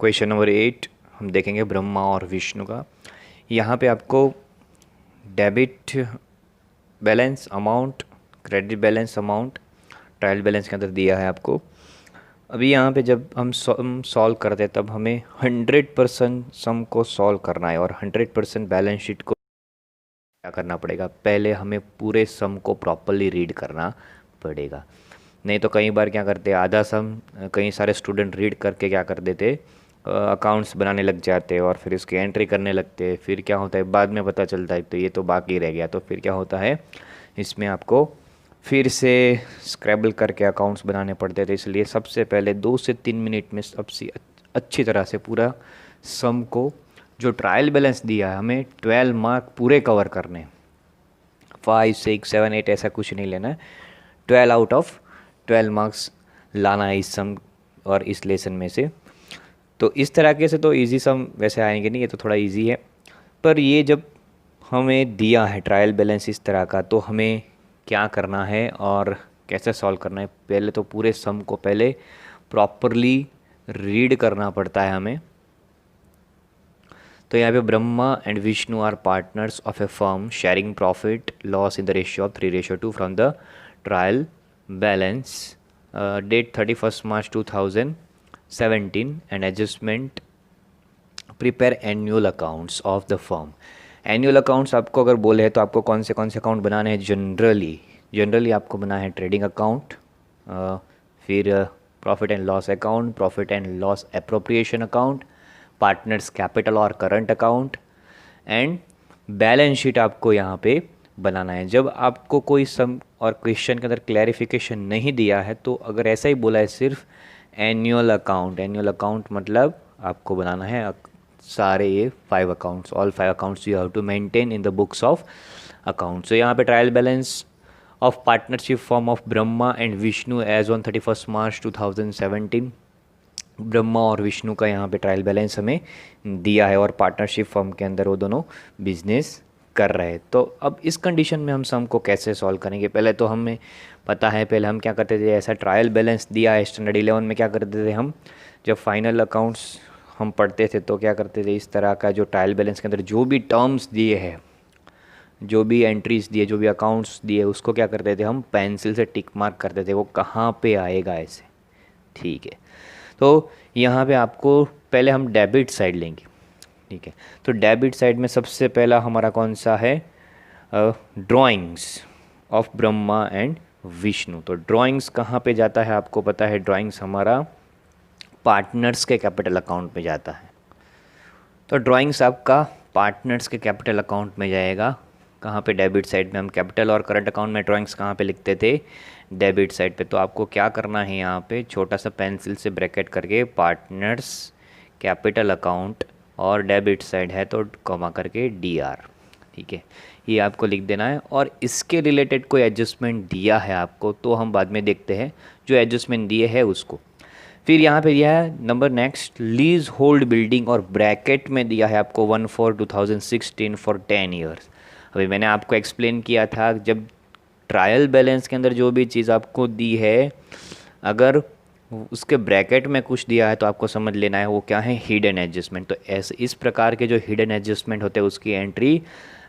Question number 8 हम देखेंगे ब्रह्मा और विष्णु का। यहाँ पे आपको debit balance amount, credit balance amount, trial balance के अंदर दिया है आपको। अभी यहाँ पे जब हम सॉल्व करते हैं तब हमें 100% सम को सॉल्व करना है और 100% बैलेंस शीट को क्या करना पड़ेगा, पहले हमें पूरे सम को प्रॉपरली रीड करना पड़ेगा। नहीं तो कई बार क्या करते हैं, आधा सम कई सारे स्टूडेंट रीड करके क्या कर देते, अकाउंट्स बनाने लग जाते हैं और फिर उसकी एंट्री करने लगते हैं। फिर क्या होता है, बाद में पता चलता है तो ये तो बाकी रह गया। तो फिर क्या होता है, इसमें आपको फिर से स्क्रैबल करके अकाउंट्स बनाने पड़ते थे। इसलिए सबसे पहले 2 से 3 मिनट में सबसे अच्छी तरह से पूरा सम को, जो ट्रायल बैलेंस दिया है हमें 12 मार्क पूरे कवर करने, 5, 6, 7, 8 ऐसा कुछ नहीं लेना है। 12 आउट ऑफ 12 मार्क्स लाना है इस सम और इस लेसन में से। तो इस तरह से तो इजी सम वैसे आएंगे नहीं, ये तो थोड़ा इजी है। पर ये जब हमें दिया है ट्रायल बैलेंस इस तरह का, तो हमें क्या करना है और कैसे सॉल्व करना है, पहले तो पूरे सम को पहले प्रॉपरली रीड करना पड़ता है हमें। तो यहाँ पे Brahma and Vishnu are partners of a firm sharing profit loss in the ratio of 3:2 from the trial balance date 31 March 2017 and adjustment prepare annual accounts of the firm. Annual accounts आपको अगर बोले तो आपको कौन से अकाउंट बनाने हैं, जनरली आपको बना है ट्रेडिंग अकाउंट, फिर profit and loss account, profit and loss appropriation account, partners capital और current account and balance sheet आपको यहाँ पे बनाना है। जब आपको कोई सम और क्वेश्चन के अंदर क्लैरिफिकेशन नहीं दिया है, तो अगर ऐसा ही बोला है सिर्फ एनुअल अकाउंट मतलब आपको बनाना है सारे ये 5 accounts, all 5 accounts you have to maintain in the books of account. So यहाँ पे trial balance of partnership form of Brahma and Vishnu as on 31 March 2017। Brahma और विष्णु का यहाँ पे ट्रायल बैलेंस हमें दिया है और पार्टनरशिप फर्म के अंदर वो दोनों बिजनेस कर रहे हैं। तो अब इस कंडीशन में हम सम को कैसे सॉल्व करेंगे, पहले तो हमें पता है, पहले हम क्या करते थे, ऐसा ट्रायल बैलेंस दिया है स्टैंडर्ड 11 में, क्या करते थे हम, जब फाइनल अकाउंट्स हम पढ़ते थे तो क्या करते थे, इस तरह का जो ट्रायल बैलेंस के अंदर जो भी टर्म्स दिए हैं, जो भी एंट्रीज दिए, जो भी अकाउंट्स दिए, उसको क्या करते थे हम पेंसिल से टिक मार्क करते थे, वो कहाँ पे आएगा ऐसे। ठीक है, तो यहाँ पे आपको पहले हम डेबिट साइड लेंगे। ठीक है, तो डेबिट साइड में सबसे पहला हमारा कौन सा है, drawings of Brahma and Vishnu. तो ड्राइंग्स कहाँ पे जाता है आपको पता है, ड्राइंग्स हमारा पार्टनर्स के कैपिटल अकाउंट में जाता है। तो ड्राइंग्स आपका पार्टनर्स के कैपिटल अकाउंट में जाएगा। कहाँ पे, डेबिट साइड में। हम कैपिटल और करंट अकाउंट में ड्राइंग्स कहाँ पे लिखते थे, डेबिट साइड पे। तो आपको क्या करना है, यहाँ पे छोटा सा पेंसिल से ब्रैकेट करके पार्टनर्स कैपिटल अकाउंट और डेबिट साइड है तो कॉमा करके DR। ठीक है, ये आपको लिख देना है। और इसके रिलेटेड कोई एडजस्टमेंट दिया है आपको तो हम बाद में देखते हैं जो एडजस्टमेंट दिए है उसको। फिर यहाँ पे दिया है number next, lease hold building, और ब्रैकेट में दिया है आपको 1/4/2016 फॉर 10 ईयर्स। अभी मैंने आपको एक्सप्लेन किया था, जब ट्रायल बैलेंस के अंदर जो भी चीज़ आपको दी है, अगर उसके ब्रैकेट में कुछ दिया है तो आपको समझ लेना है वो क्या है, हिडन एडजस्टमेंट। तो ऐसे इस प्रकार के जो हिडन एडजस्टमेंट होते हैं उसकी एंट्री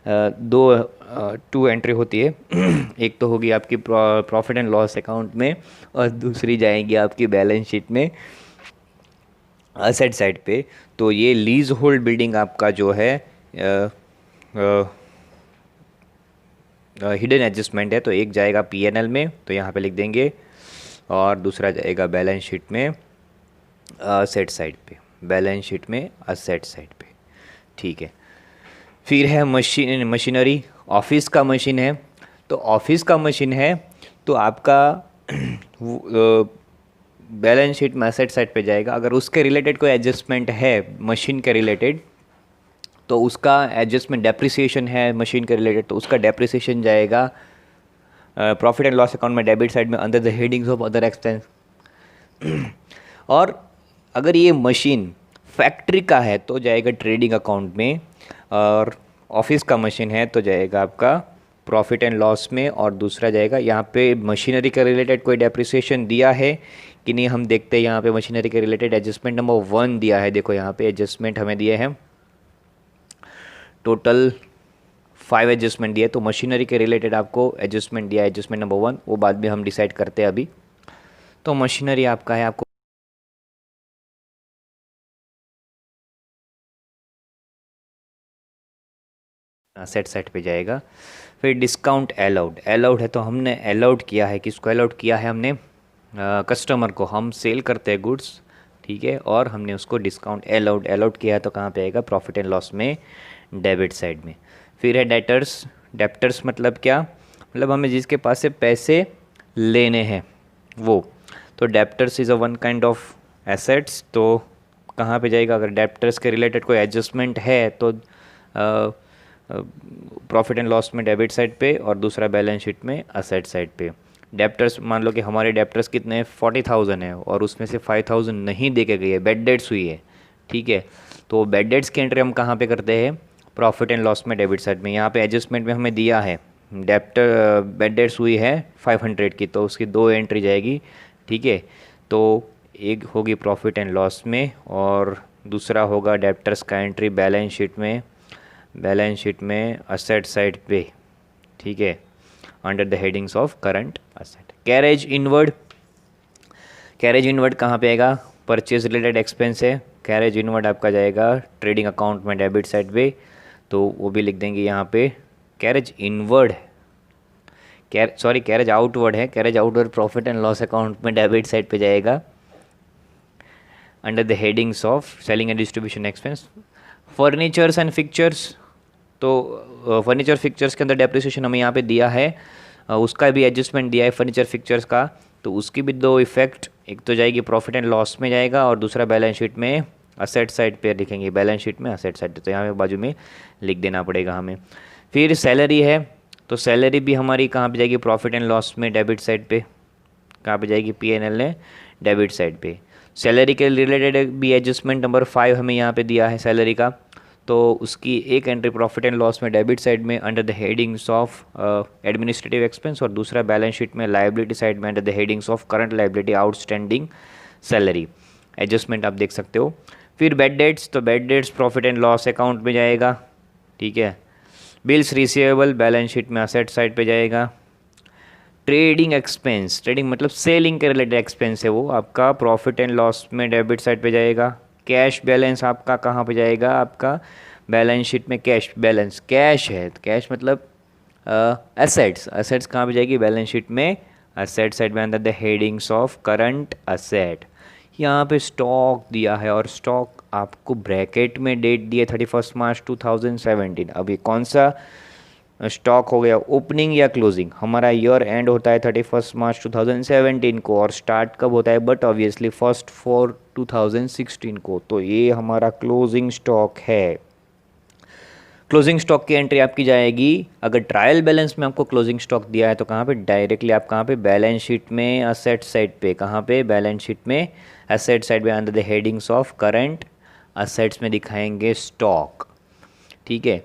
टू एंट्री होती है। एक तो होगी आपकी प्रॉफिट एंड लॉस अकाउंट में और दूसरी जाएगी आपकी बैलेंस शीट में असेट साइड पे। तो ये लीज होल्ड बिल्डिंग आपका जो है हिडन एडजस्टमेंट है, तो एक जाएगा P&L में, तो यहाँ पे लिख देंगे, और दूसरा जाएगा बैलेंस शीट में असेट साइड पे, बैलेंस शीट में असेट साइड पे। ठीक है, फिर है मशीनरी, ऑफिस का मशीन है। तो ऑफिस का मशीन है तो आपका बैलेंस शीट में असेट साइड पे जाएगा। अगर उसके रिलेटेड कोई एडजस्टमेंट है मशीन के रिलेटेड, तो उसका एडजस्टमेंट डेप्रिसिएशन है मशीन के रिलेटेड, तो उसका डेप्रिसिएशन जाएगा प्रॉफिट एंड लॉस अकाउंट में डेबिट साइड में under the headings of other expense. और अगर ये मशीन फैक्ट्री का है तो जाएगा ट्रेडिंग अकाउंट में, और ऑफिस का मशीन है तो जाएगा आपका प्रॉफिट एंड लॉस में, और दूसरा जाएगा यहाँ पे मशीनरी के रिलेटेड कोई डेप्रिसिएशन दिया है कि नहीं हम देखते हैं। यहाँ पे मशीनरी के रिलेटेड एडजस्टमेंट नंबर 1 दिया है। देखो यहाँ पे एडजस्टमेंट हमें दिए हैं टोटल 5 एडजस्टमेंट दिए, तो मशीनरी के रिलेटेड आपको एडजस्टमेंट दिया है एडजस्टमेंट नंबर 1, वो बाद में हम डिसाइड करते हैं अभी। तो मशीनरी आपका है, आपको असेट साइड पे जाएगा। फिर डिस्काउंट अलाउड, अलाउड है तो हमने अलाउड किया है, किसको अलाउड किया है हमने, कस्टमर को। हम सेल करते हैं गुड्स, ठीक है, और हमने उसको डिस्काउंट अलाउड अलाउड किया है, तो कहाँ पे आएगा, प्रॉफिट एंड लॉस में, डेबिट साइड में। फिर है डेटर्स, डेप्टर्स मतलब क्या, मतलब हमें जिसके पास से पैसे लेने हैं वो, तो debtors is a one kind of assets. तो कहाँ पे जाएगा, अगर डेप्टर्स के रिलेटेड कोई एडजस्टमेंट है तो प्रॉफिट एंड लॉस में डेबिट साइड पे, और दूसरा बैलेंस शीट में असेट साइड पे। डेप्टर्स मान लो कि हमारे डेप्टर्स कितने हैं, 40,000 है, और उसमें से 5,000 नहीं दे के गई है, बेड डेट्स हुई है, ठीक है, तो बेड डेट्स की एंट्री हम कहाँ पे करते हैं, प्रॉफिट एंड लॉस में, डेबिट साइड में। यहाँ पे एडजस्टमेंट में हमें दिया है डेप्टर बेड डेट्स हुई है 500 की, तो उसकी 2 एंट्री जाएगी, ठीक है। तो एक होगी प्रॉफिट एंड लॉस में, और दूसरा होगा डेप्टर्स का एंट्री बैलेंस शीट में, बैलेंस शीट में असेट साइड पे, ठीक है, under the headings of current asset. Carriage inward, carriage inward कहाँ पे आएगा, परचेज रिलेटेड एक्सपेंस है, कैरेज इनवर्ड आपका जाएगा ट्रेडिंग अकाउंट में डेबिट साइड पे, तो वो भी लिख देंगे यहाँ पे। कैरेज इनवर्ड है, कैरेज आउटवर्ड है, carriage outward profit and loss account में डेबिट साइड पे जाएगा under the headings of selling and distribution expense. Furnitures and fixtures, तो फर्नीचर फिक्चर्स के अंदर डेप्रिसिएशन हमें यहाँ पे दिया है, उसका भी एडजस्टमेंट दिया है फर्नीचर फिक्चर्स का, तो उसकी भी 2 इफेक्ट, एक तो जाएगी प्रॉफिट एंड लॉस में जाएगा, और दूसरा बैलेंस शीट में असेट साइड पे लिखेंगे, बैलेंस शीट में असेट साइड, तो यहाँ पे बाजू में लिख देना पड़ेगा हमें। फिर सैलरी है, तो सैलरी भी हमारी कहाँ पे जाएगी, प्रॉफिट एंड लॉस में, डेबिट साइड पे, कहाँ पे जाएगी, P&L ने डेबिट साइड पे। सैलरी के रिलेटेड भी एडजस्टमेंट नंबर 5 हमें यहाँ पे दिया है सैलरी का, तो उसकी एक एंट्री प्रॉफिट एंड लॉस में डेबिट साइड में under the headings of administrative expense, और दूसरा बैलेंस शीट में लायबिलिटी साइड में under the headings of current liability outstanding salary. Adjustment आप देख सकते हो। फिर बेड डेट्स, तो bad debts profit and loss account में जाएगा, ठीक है। बिल्स रिसीवेबल बैलेंस शीट में असेट साइड पे जाएगा। ट्रेडिंग एक्सपेंस, ट्रेडिंग मतलब सेलिंग के रिलेटेड एक्सपेंस है, वो आपका प्रॉफिट एंड लॉस में डेबिट साइड पे जाएगा। कैश बैलेंस आपका कहाँ पे जाएगा, आपका बैलेंस शीट में कैश बैलेंस, कैश है, कैश मतलब एसेट्स, एसेट्स कहाँ पे जाएगी, बैलेंस शीट में असेट साइड में अंदर the headings of current asset. यहाँ पे स्टॉक दिया है, और स्टॉक आपको ब्रैकेट में डेट दी है 31 मार्च 2017। अभी कौन सा स्टॉक हो गया, ओपनिंग या क्लोजिंग, हमारा ईयर एंड होता है 31 मार्च 2017 को, और स्टार्ट कब होता है, बट ऑब्वियसली 1 2016 को, तो ये हमारा क्लोजिंग स्टॉक है। क्लोजिंग स्टॉक की एंट्री आपकी जाएगी, अगर ट्रायल बैलेंस में आपको क्लोजिंग स्टॉक दिया है तो कहाँ पे, डायरेक्टली आप कहाँ पे, बैलेंस शीट में असेट साइड पे, कहाँ पे, बैलेंस शीट में असेट साइड में under the headings of current assets में दिखाएंगे स्टॉक, ठीक है।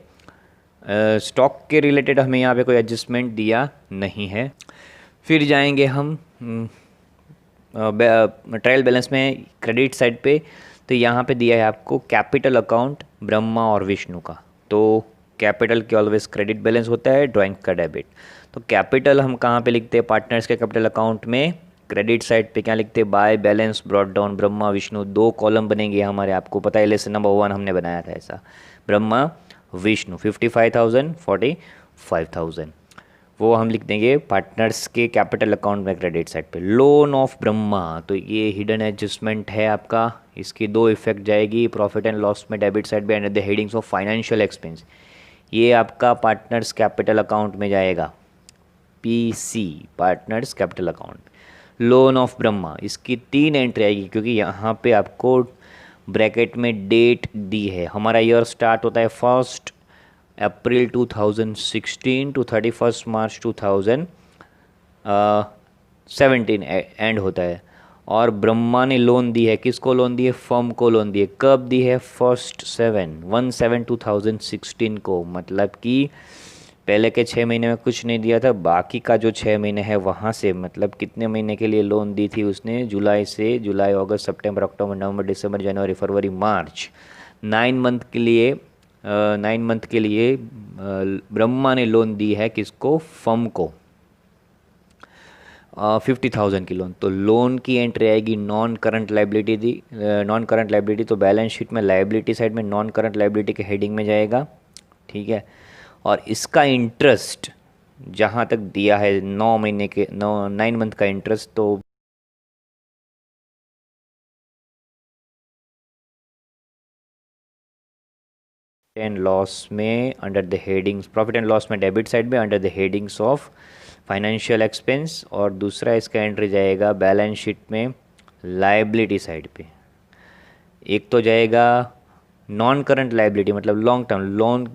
स्टॉक के रिलेटेड हमें यहाँ पे कोई एडजस्टमेंट दिया नहीं है। फिर जाएंगे हम ट्रायल बैलेंस में क्रेडिट साइड पे, तो यहाँ पे दिया है आपको कैपिटल अकाउंट ब्रह्मा और विष्णु का, तो कैपिटल की ऑलवेज क्रेडिट बैलेंस होता है, ड्राइंग का डेबिट। तो कैपिटल हम कहाँ पे लिखते हैं, पार्टनर्स के कैपिटल अकाउंट में, क्रेडिट साइड पे क्या लिखते हैं, by balance brought down Brahma Vishnu, 2 column बनेंगे हमारे, आपको पता है लेसन नंबर 1 हमने बनाया था ऐसा, ब्रह्मा विष्णु 55,000 45,000, वो हम लिख देंगे पार्टनर्स के कैपिटल अकाउंट में क्रेडिट साइड पे। लोन ऑफ ब्रह्मा, तो ये हिडन एडजस्टमेंट है आपका, इसकी 2 इफेक्ट जाएगी प्रॉफिट एंड लॉस में डेबिट साइड पे under the headings of financial expense, ये आपका पार्टनर्स कैपिटल अकाउंट में जाएगा, PC partners capital account. Loan of Brahma, इसकी 3 एंट्री आएगी, क्योंकि यहाँ पे आपको ब्रैकेट में डेट दी है, हमारा ईयर स्टार्ट होता है 1 अप्रैल 2016 टू 31 मार्च 2017 एंड होता है, और ब्रह्मा ने लोन दी है, किसको लोन दी है, फर्म को लोन दी है, कब दी है, 1/7/2016 को, मतलब कि पहले के 6 महीने में कुछ नहीं दिया था, बाकी का जो 6 महीने है वहाँ से, मतलब कितने महीने के लिए लोन दी थी उसने, जुलाई अगस्त सितंबर अक्टूबर नवंबर दिसंबर जनवरी फरवरी मार्च, 9 मंथ के लिए, 9 मंथ के लिए ब्रह्मा ने लोन दी है किसको, फर्म को, 50,000 की लोन। तो लोन की एंट्री आएगी नॉन करंट लाइबिलिटी दी, नॉन करंट लाइबिलिटी, तो बैलेंस शीट में लाइबिलिटी साइड में नॉन करंट लाइबिलिटी के हेडिंग में जाएगा, ठीक है। और इसका इंटरेस्ट जहाँ तक दिया है 9 महीने के 9 मंथ का इंटरेस्ट, तो एंड लॉस में under the headings, profit and loss में डेबिट साइड में under the headings of financial expense, और दूसरा इसका एंट्री जाएगा बैलेंस शीट में लाइबिलिटी साइड पे। एक तो जाएगा नॉन करंट लाइबिलिटी, मतलब लॉन्ग टर्म लोन,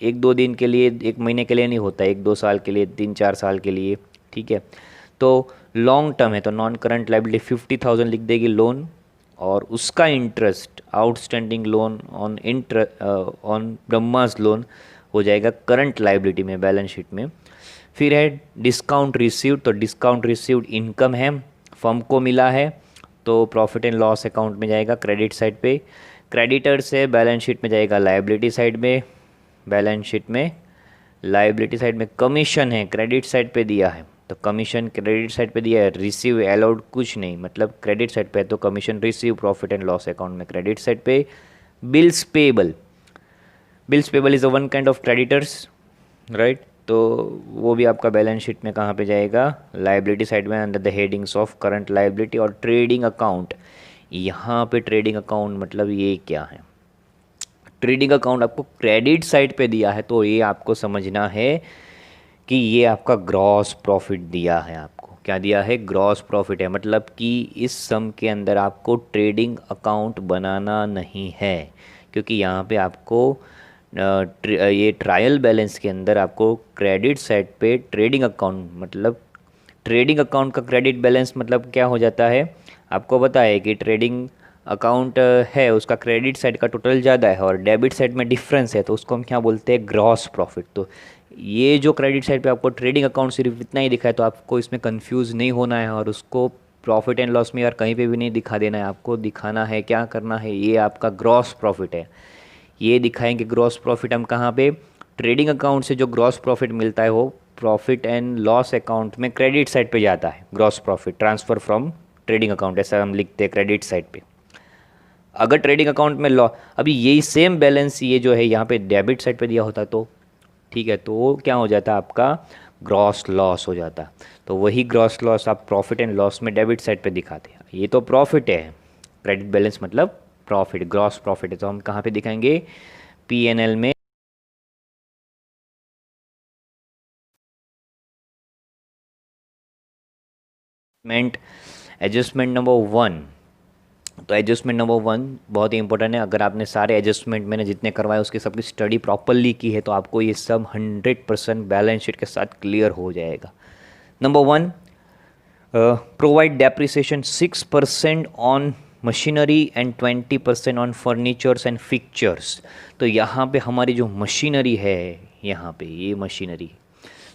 1-2 दिन के लिए, 1 महीने के लिए नहीं होता, 1-2 साल के लिए, 3-4 साल के लिए, ठीक है। तो लॉन्ग टर्म है तो नॉन करंट लाइबिलिटी 50,000 लिख देगी लोन, और उसका interest outstanding loan on Brahma's loan हो जाएगा करंट लाइबिलिटी में बैलेंस शीट में। फिर है डिस्काउंट रिसीव्ड, तो डिस्काउंट रिसीव्ड इनकम है, फर्म को मिला है, तो प्रॉफिट एंड लॉस अकाउंट में जाएगा क्रेडिट साइड पे। क्रेडिटर से बैलेंस शीट में जाएगा लाइबिलिटी साइड में, बैलेंस शीट में लाइबिलिटी साइड में कमीशन है, क्रेडिट साइड पे दिया है तो कमीशन क्रेडिट साइड पे दिया है, रिसीव अलाउड कुछ नहीं, मतलब क्रेडिट साइड पे है तो commission receive profit and loss account में क्रेडिट साइड पे। Bills payable, bills payable is a one kind of creditors, right, तो वो भी आपका बैलेंस शीट में कहाँ पे जाएगा, लाइबिलिटी साइड में under the headings of current liability. और ट्रेडिंग अकाउंट, यहाँ पे ट्रेडिंग अकाउंट मतलब ये क्या है, ट्रेडिंग अकाउंट आपको क्रेडिट साइड पे दिया है तो ये आपको समझना है कि ये आपका ग्रॉस प्रॉफिट दिया है, आपको क्या दिया है, ग्रॉस प्रॉफिट है, मतलब कि इस सम के अंदर आपको ट्रेडिंग अकाउंट बनाना नहीं है, क्योंकि यहाँ पे आपको ये ट्रायल बैलेंस के अंदर आपको क्रेडिट साइड पे ट्रेडिंग अकाउंट, मतलब ट्रेडिंग अकाउंट का क्रेडिट बैलेंस मतलब क्या हो जाता है, आपको पता है कि ट्रेडिंग अकाउंट है उसका क्रेडिट साइड का टोटल ज़्यादा है और डेबिट साइड में डिफरेंस है, तो उसको हम क्या बोलते हैं, ग्रॉस प्रॉफिट। तो ये जो क्रेडिट साइड पे आपको ट्रेडिंग अकाउंट सिर्फ इतना ही दिखा है तो आपको इसमें कंफ्यूज नहीं होना है, और उसको प्रॉफिट एंड लॉस में यार कहीं पे भी नहीं दिखा देना है, आपको दिखाना है, क्या करना है, ये आपका ग्रॉस प्रॉफिट है, ये दिखाएंगे ग्रॉस प्रॉफिट हम कहाँ पे, ट्रेडिंग अकाउंट से जो ग्रॉस प्रॉफिट मिलता है वो प्रॉफिट एंड लॉस अकाउंट में क्रेडिट साइड पे जाता है, gross profit transfer from trading account, ऐसा हम लिखते हैं क्रेडिट साइड पे। अगर ट्रेडिंग अकाउंट में लॉ, अभी यही सेम बैलेंस ये जो है यहाँ पे डेबिट साइड पे दिया होता तो ठीक है, तो वो क्या हो जाता आपका ग्रॉस लॉस हो जाता, तो वही ग्रॉस लॉस आप प्रॉफिट एंड लॉस में डेबिट साइड पे दिखाते हैं। ये तो प्रॉफिट है, क्रेडिट बैलेंस मतलब प्रॉफिट, ग्रॉस प्रॉफिट है, तो हम कहाँ पे दिखाएंगे, पीएनएल में एडजस्टमेंट नंबर 1। तो एडजस्टमेंट नंबर 1 बहुत ही इंपॉर्टेंट है, अगर आपने सारे एडजस्टमेंट मैंने जितने करवाए उसकी सबकी स्टडी प्रॉपरली की है तो आपको ये सब 100% बैलेंस शीट के साथ क्लियर हो जाएगा। Number 1, provide depreciation 6% on machinery and 20% on furnitures and fixtures. तो यहाँ पे हमारी जो मशीनरी है, यहाँ पे ये मशीनरी,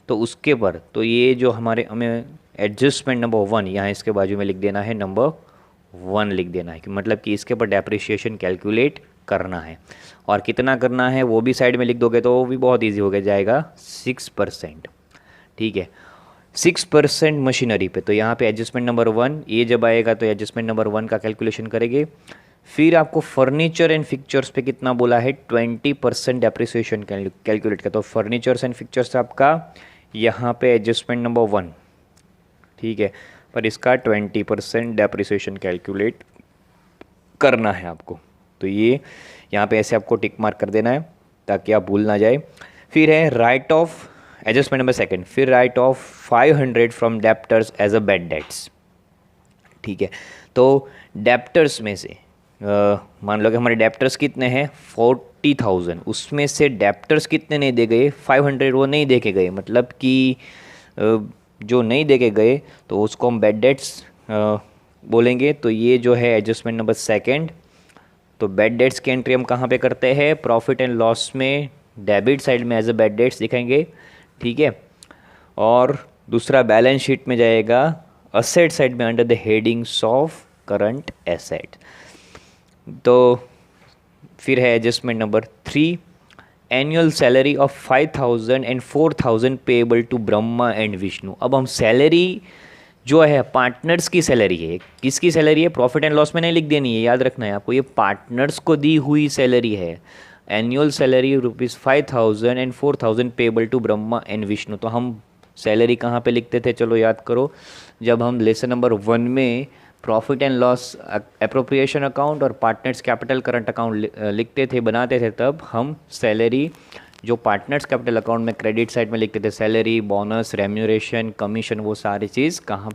तो उसके पर तो ये जो हमारे हमें एडजस्टमेंट नंबर 1 यहाँ इसके बाजू में लिख देना है, नंबर 1 लिख देना है, कि मतलब कि इसके ऊपर डेप्रिसिएशन कैलकुलेट करना है, और कितना करना है वो भी साइड में लिख दोगे तो वो भी बहुत ईजी हो गया जाएगा, 6%, ठीक है, 6% मशीनरी पे। तो यहाँ पे एडजस्टमेंट नंबर 1 ये जब आएगा तो एडजस्टमेंट नंबर 1 का कैलकुलेशन करेंगे। फिर आपको फर्नीचर एंड फिक्चर्स पे कितना बोला है, 20% डेप्रिसिएशन कैलकुलेट का, तो फर्नीचर्स एंड फिक्चर्स आपका यहाँ पे एडजस्टमेंट नंबर 1, ठीक है, पर इसका 20% डेप्रिसिएशन कैलकुलेट करना है आपको, तो ये यहाँ पे ऐसे आपको टिक मार्क कर देना है ताकि आप भूल ना जाए। फिर है राइट ऑफ, एडजस्टमेंट नंबर 2, फिर write off 500 from debtors as a bad debts, ठीक है। तो डेप्टर्स में से मान लो कि हमारे डेप्टर्स कितने हैं, 40,000, उसमें से डेप्टर्स कितने नहीं दे गए, 500 वो नहीं दे के गए, मतलब कि जो नहीं दे के गए तो उसको हम बैड डेट्स बोलेंगे। तो ये जो है एडजस्टमेंट नंबर 2, तो बैड डेट्स की एंट्री हम कहाँ पे करते हैं, प्रॉफिट एंड लॉस में डेबिट साइड में एज अ बैड डेट्स दिखाएंगे, ठीक है। और दूसरा बैलेंस शीट में जाएगा असेट साइड में under the headings of current asset. तो फिर है adjustment number 3, annual salary of 5,000 and 4,000 payable to Brahma and Vishnu. अब हम सैलरी जो है पार्टनर्स की सैलरी है, किसकी सैलरी है, प्रॉफिट एंड लॉस में नहीं लिख देनी है, याद रखना है आपको, ये पार्टनर्स को दी हुई सैलरी है। Annual salary ₹5,000 and 4,000 payable to Brahma and Vishnu. तो हम सैलरी कहाँ पे लिखते थे, चलो याद करो, जब हम लेसन नंबर 1 में profit and loss appropriation account और पार्टनर्स कैपिटल करंट अकाउंट लिखते थे, बनाते थे, तब हम सैलरी जो पार्टनर्स कैपिटल अकाउंट में क्रेडिट साइड में लिखते थे, सैलरी, बोनस, रेम्यूरेशन, कमीशन, वो सारी चीज़ कहाँ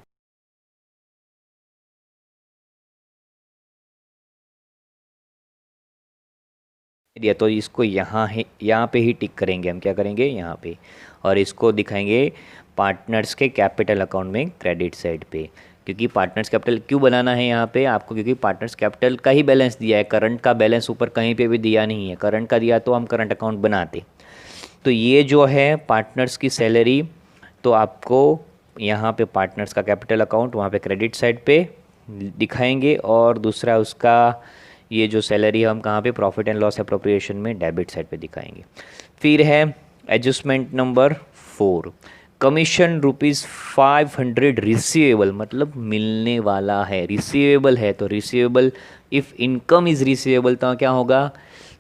दिया, तो इसको यहाँ पे ही टिक करेंगे हम, क्या करेंगे यहाँ पे, और इसको दिखाएंगे पार्टनर्स के कैपिटल अकाउंट में क्रेडिट साइड पे। क्योंकि पार्टनर्स कैपिटल क्यों बनाना है यहाँ पे आपको, क्योंकि पार्टनर्स कैपिटल का ही बैलेंस दिया है, करंट का बैलेंस ऊपर कहीं पे भी दिया नहीं है, करंट का दिया तो हम करंट अकाउंट बनाते। तो ये जो है पार्टनर्स की सैलरी, तो आपको यहाँ पे पार्टनर्स का कैपिटल अकाउंट वहाँ पे क्रेडिट साइड पे दिखाएंगे, और दूसरा उसका ये जो सैलरी हम कहाँ पे, प्रॉफिट एंड लॉस अप्रोप्रिएशन में डेबिट साइड पे दिखाएंगे। फिर है एडजस्टमेंट नंबर 4, कमीशन ₹500 रिसीवेबल, मतलब मिलने वाला है, रिसीवेबल है, तो receivable, if income is receivable तो क्या होगा,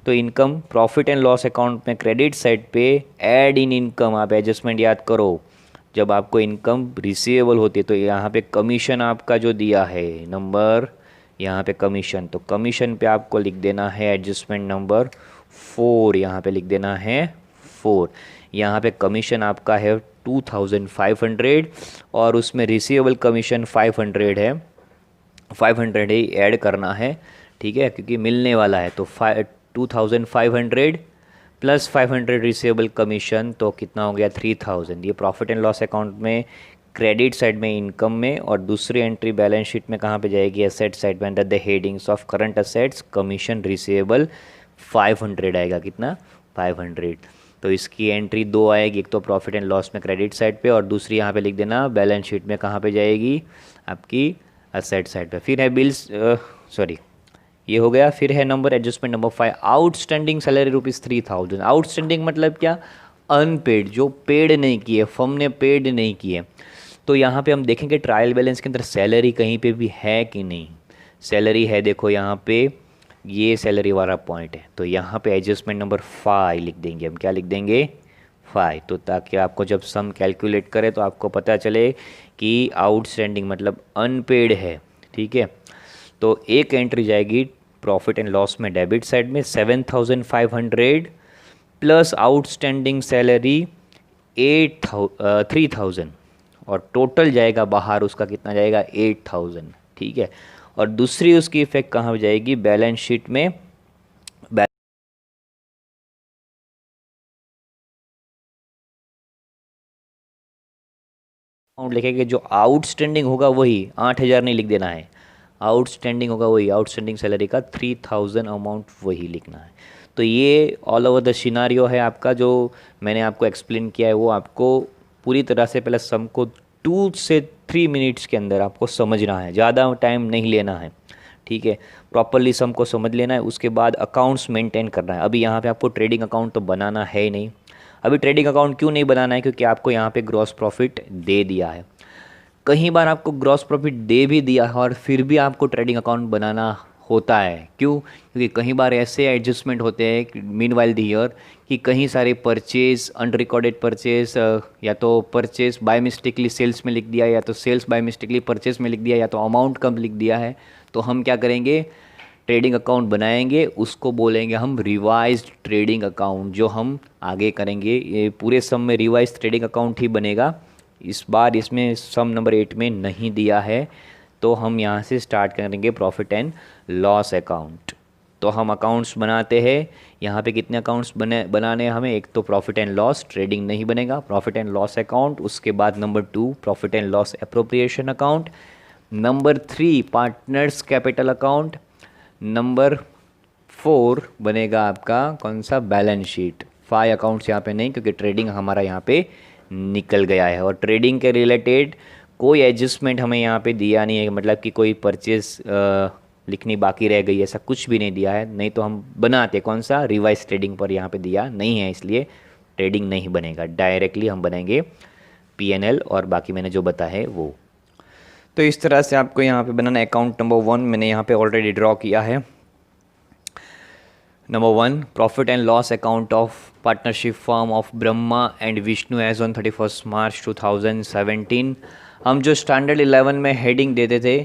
तो income profit and loss account में क्रेडिट साइड पे ऐड इन इनकम, आप एडजस्टमेंट याद करो, जब आपको इनकम रिसीवेबल होती है तो यहाँ पे कमीशन आपका जो दिया है नंबर, यहाँ पे कमीशन, तो कमीशन पे आपको लिख देना है एडजस्टमेंट नंबर 4, यहाँ पे लिख देना है 4। यहाँ पे कमीशन आपका है 2,500 और उसमें रिसीवेबल कमीशन 500 है, 500 ही ऐड करना है, ठीक है, क्योंकि मिलने वाला है। तो 2,500 प्लस 500 रिसीवेबल कमीशन, तो कितना हो गया 3,000। ये प्रॉफिट एंड लॉस अकाउंट में क्रेडिट साइड में इनकम में, और दूसरी एंट्री बैलेंस शीट में कहाँ पे जाएगी, एसेट साइड में under the headings of current assets commission receivable 500 आएगा, कितना 500। तो इसकी एंट्री 2 आएगी, एक तो प्रॉफिट एंड लॉस में क्रेडिट साइड पे, और दूसरी यहाँ पे लिख देना बैलेंस शीट में कहाँ पे जाएगी, आपकी असेट साइड पे। फिर है बिल्स, सॉरी ये हो गया। फिर है number adjustment number 5, outstanding salary ₹3,000। Outstanding मतलब क्या, अनपेड, जो पेड नहीं किए, फर्म ने पेड नहीं किए। तो यहाँ पे हम देखेंगे ट्रायल बैलेंस के अंदर सैलरी कहीं पे भी है कि नहीं, सैलरी है, देखो यहाँ पे ये सैलरी वाला पॉइंट है, तो यहाँ पे एडजस्टमेंट नंबर 5 लिख देंगे हम, क्या लिख देंगे 5, तो ताकि आपको जब सम कैलकुलेट करें तो आपको पता चले कि आउटस्टैंडिंग मतलब अनपेड है, ठीक है। तो एक एंट्री जाएगी प्रॉफिट एंड लॉस में डेबिट साइड में 7,500 प्लस आउटस्टैंडिंग सैलरी 3,000, और टोटल जाएगा बाहर उसका कितना जाएगा 8,000, ठीक है। और दूसरी उसकी इफेक्ट कहाँ जाएगी, बैलेंस शीट में अमाउंट लिखेंगे, जो आउटस्टैंडिंग होगा वही, 8,000 नहीं लिख देना है, आउटस्टैंडिंग होगा वही, आउटस्टैंडिंग सैलरी का 3,000 अमाउंट वही लिखना है। तो ये ऑल ओवर द सिनारियो है आपका, जो मैंने आपको एक्सप्लेन किया है वो आपको पूरी तरह से पहले सम को 2 से 3 मिनट्स के अंदर आपको समझना है, ज़्यादा टाइम नहीं लेना है, ठीक है। प्रॉपरली सम को समझ लेना है, उसके बाद अकाउंट्स मेंटेन करना है। अभी यहाँ पे आपको ट्रेडिंग अकाउंट तो बनाना है ही नहीं, अभी ट्रेडिंग अकाउंट क्यों नहीं बनाना है, क्योंकि आपको यहाँ पे ग्रॉस प्रॉफिट दे दिया है। कई बार आपको ग्रॉस प्रॉफिट दे भी दिया है और फिर भी आपको ट्रेडिंग अकाउंट बनाना होता है, क्यों, क्योंकि कई बार ऐसे एडजस्टमेंट होते हैं मीन वाइल द ईयर कि कहीं सारे परचेज, अनरिकॉर्डेड परचेज, या तो परचेज बाय मिस्टेकली सेल्स में लिख दिया, या तो सेल्स बाय मिस्टेकली परचेज में लिख दिया, या तो अमाउंट कम लिख दिया है। तो हम क्या करेंगे, ट्रेडिंग अकाउंट बनाएंगे, उसको बोलेंगे हम रिवाइज्ड ट्रेडिंग अकाउंट, जो हम आगे करेंगे। ये पूरे सम में रिवाइज ट्रेडिंग अकाउंट ही बनेगा, इस बार इसमें सम नंबर 8 में नहीं दिया है, तो हम यहाँ से स्टार्ट करेंगे प्रॉफिट एंड लॉस अकाउंट। तो हम अकाउंट्स बनाते हैं, यहाँ पे कितने अकाउंट्स बनाने हैं हमें, एक तो प्रॉफिट एंड लॉस, ट्रेडिंग नहीं बनेगा, प्रॉफिट एंड लॉस अकाउंट, उसके बाद number 2 profit and loss appropriation account, number 3 partners capital account, number 4 बनेगा आपका कौन सा, बैलेंस शीट। 5 अकाउंट्स यहाँ पे नहीं, क्योंकि ट्रेडिंग हमारा यहाँ पे निकल गया है। और ट्रेडिंग के रिलेटेड कोई एडजस्टमेंट हमें यहाँ पे दिया नहीं है, मतलब कि कोई परचेज लिखनी बाकी रह गई, ऐसा कुछ भी नहीं दिया है। नहीं तो हम बनाते कौन सा रिवाइज ट्रेडिंग पर, यहाँ पे दिया नहीं है, इसलिए ट्रेडिंग नहीं बनेगा, डायरेक्टली हम बनाएंगे पीएनएल और बाकी मैंने जो बताया है वो। तो इस तरह से आपको यहाँ पे बनाना। अकाउंट नंबर 1 मैंने यहाँ पे ऑलरेडी ड्रॉ किया है। Number 1, profit and loss account of partnership firm of Brahma and Vishnu as on 31 March 2017। हम जो स्टैंडर्ड 11 में हेडिंग देते थे,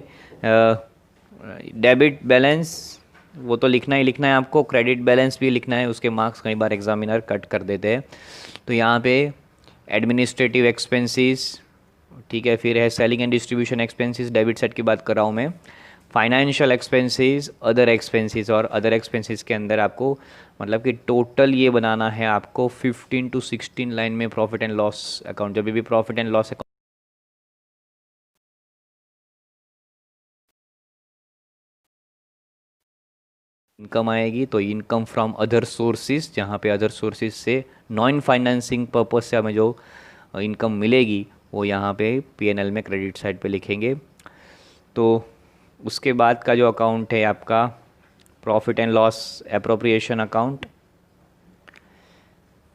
डेबिट बैलेंस, वो तो लिखना ही लिखना है आपको, क्रेडिट बैलेंस भी लिखना है, उसके मार्क्स कई बार एग्जामिनर कट कर देते हैं। तो यहाँ पे एडमिनिस्ट्रेटिव एक्सपेंसेस, ठीक है, फिर है selling and distribution expenses, debit side की बात कर रहा हूँ मैं, फाइनेंशियल एक्सपेंसेस, अदर एक्सपेंसेस, और अदर एक्सपेंसेस के अंदर आपको मतलब कि टोटल ये बनाना है आपको 15 to 16 लाइन में प्रॉफिट एंड लॉस अकाउंट। जब भी profit and loss account income आएगी तो इनकम फ्रॉम अदर सोर्सेज, जहाँ पे अदर सोर्सेज से नॉन फाइनेंसिंग पर्पज से हमें जो इनकम मिलेगी वो यहाँ पे पीएनएल में क्रेडिट साइड पे लिखेंगे। तो उसके बाद का जो अकाउंट है आपका profit and loss appropriation account,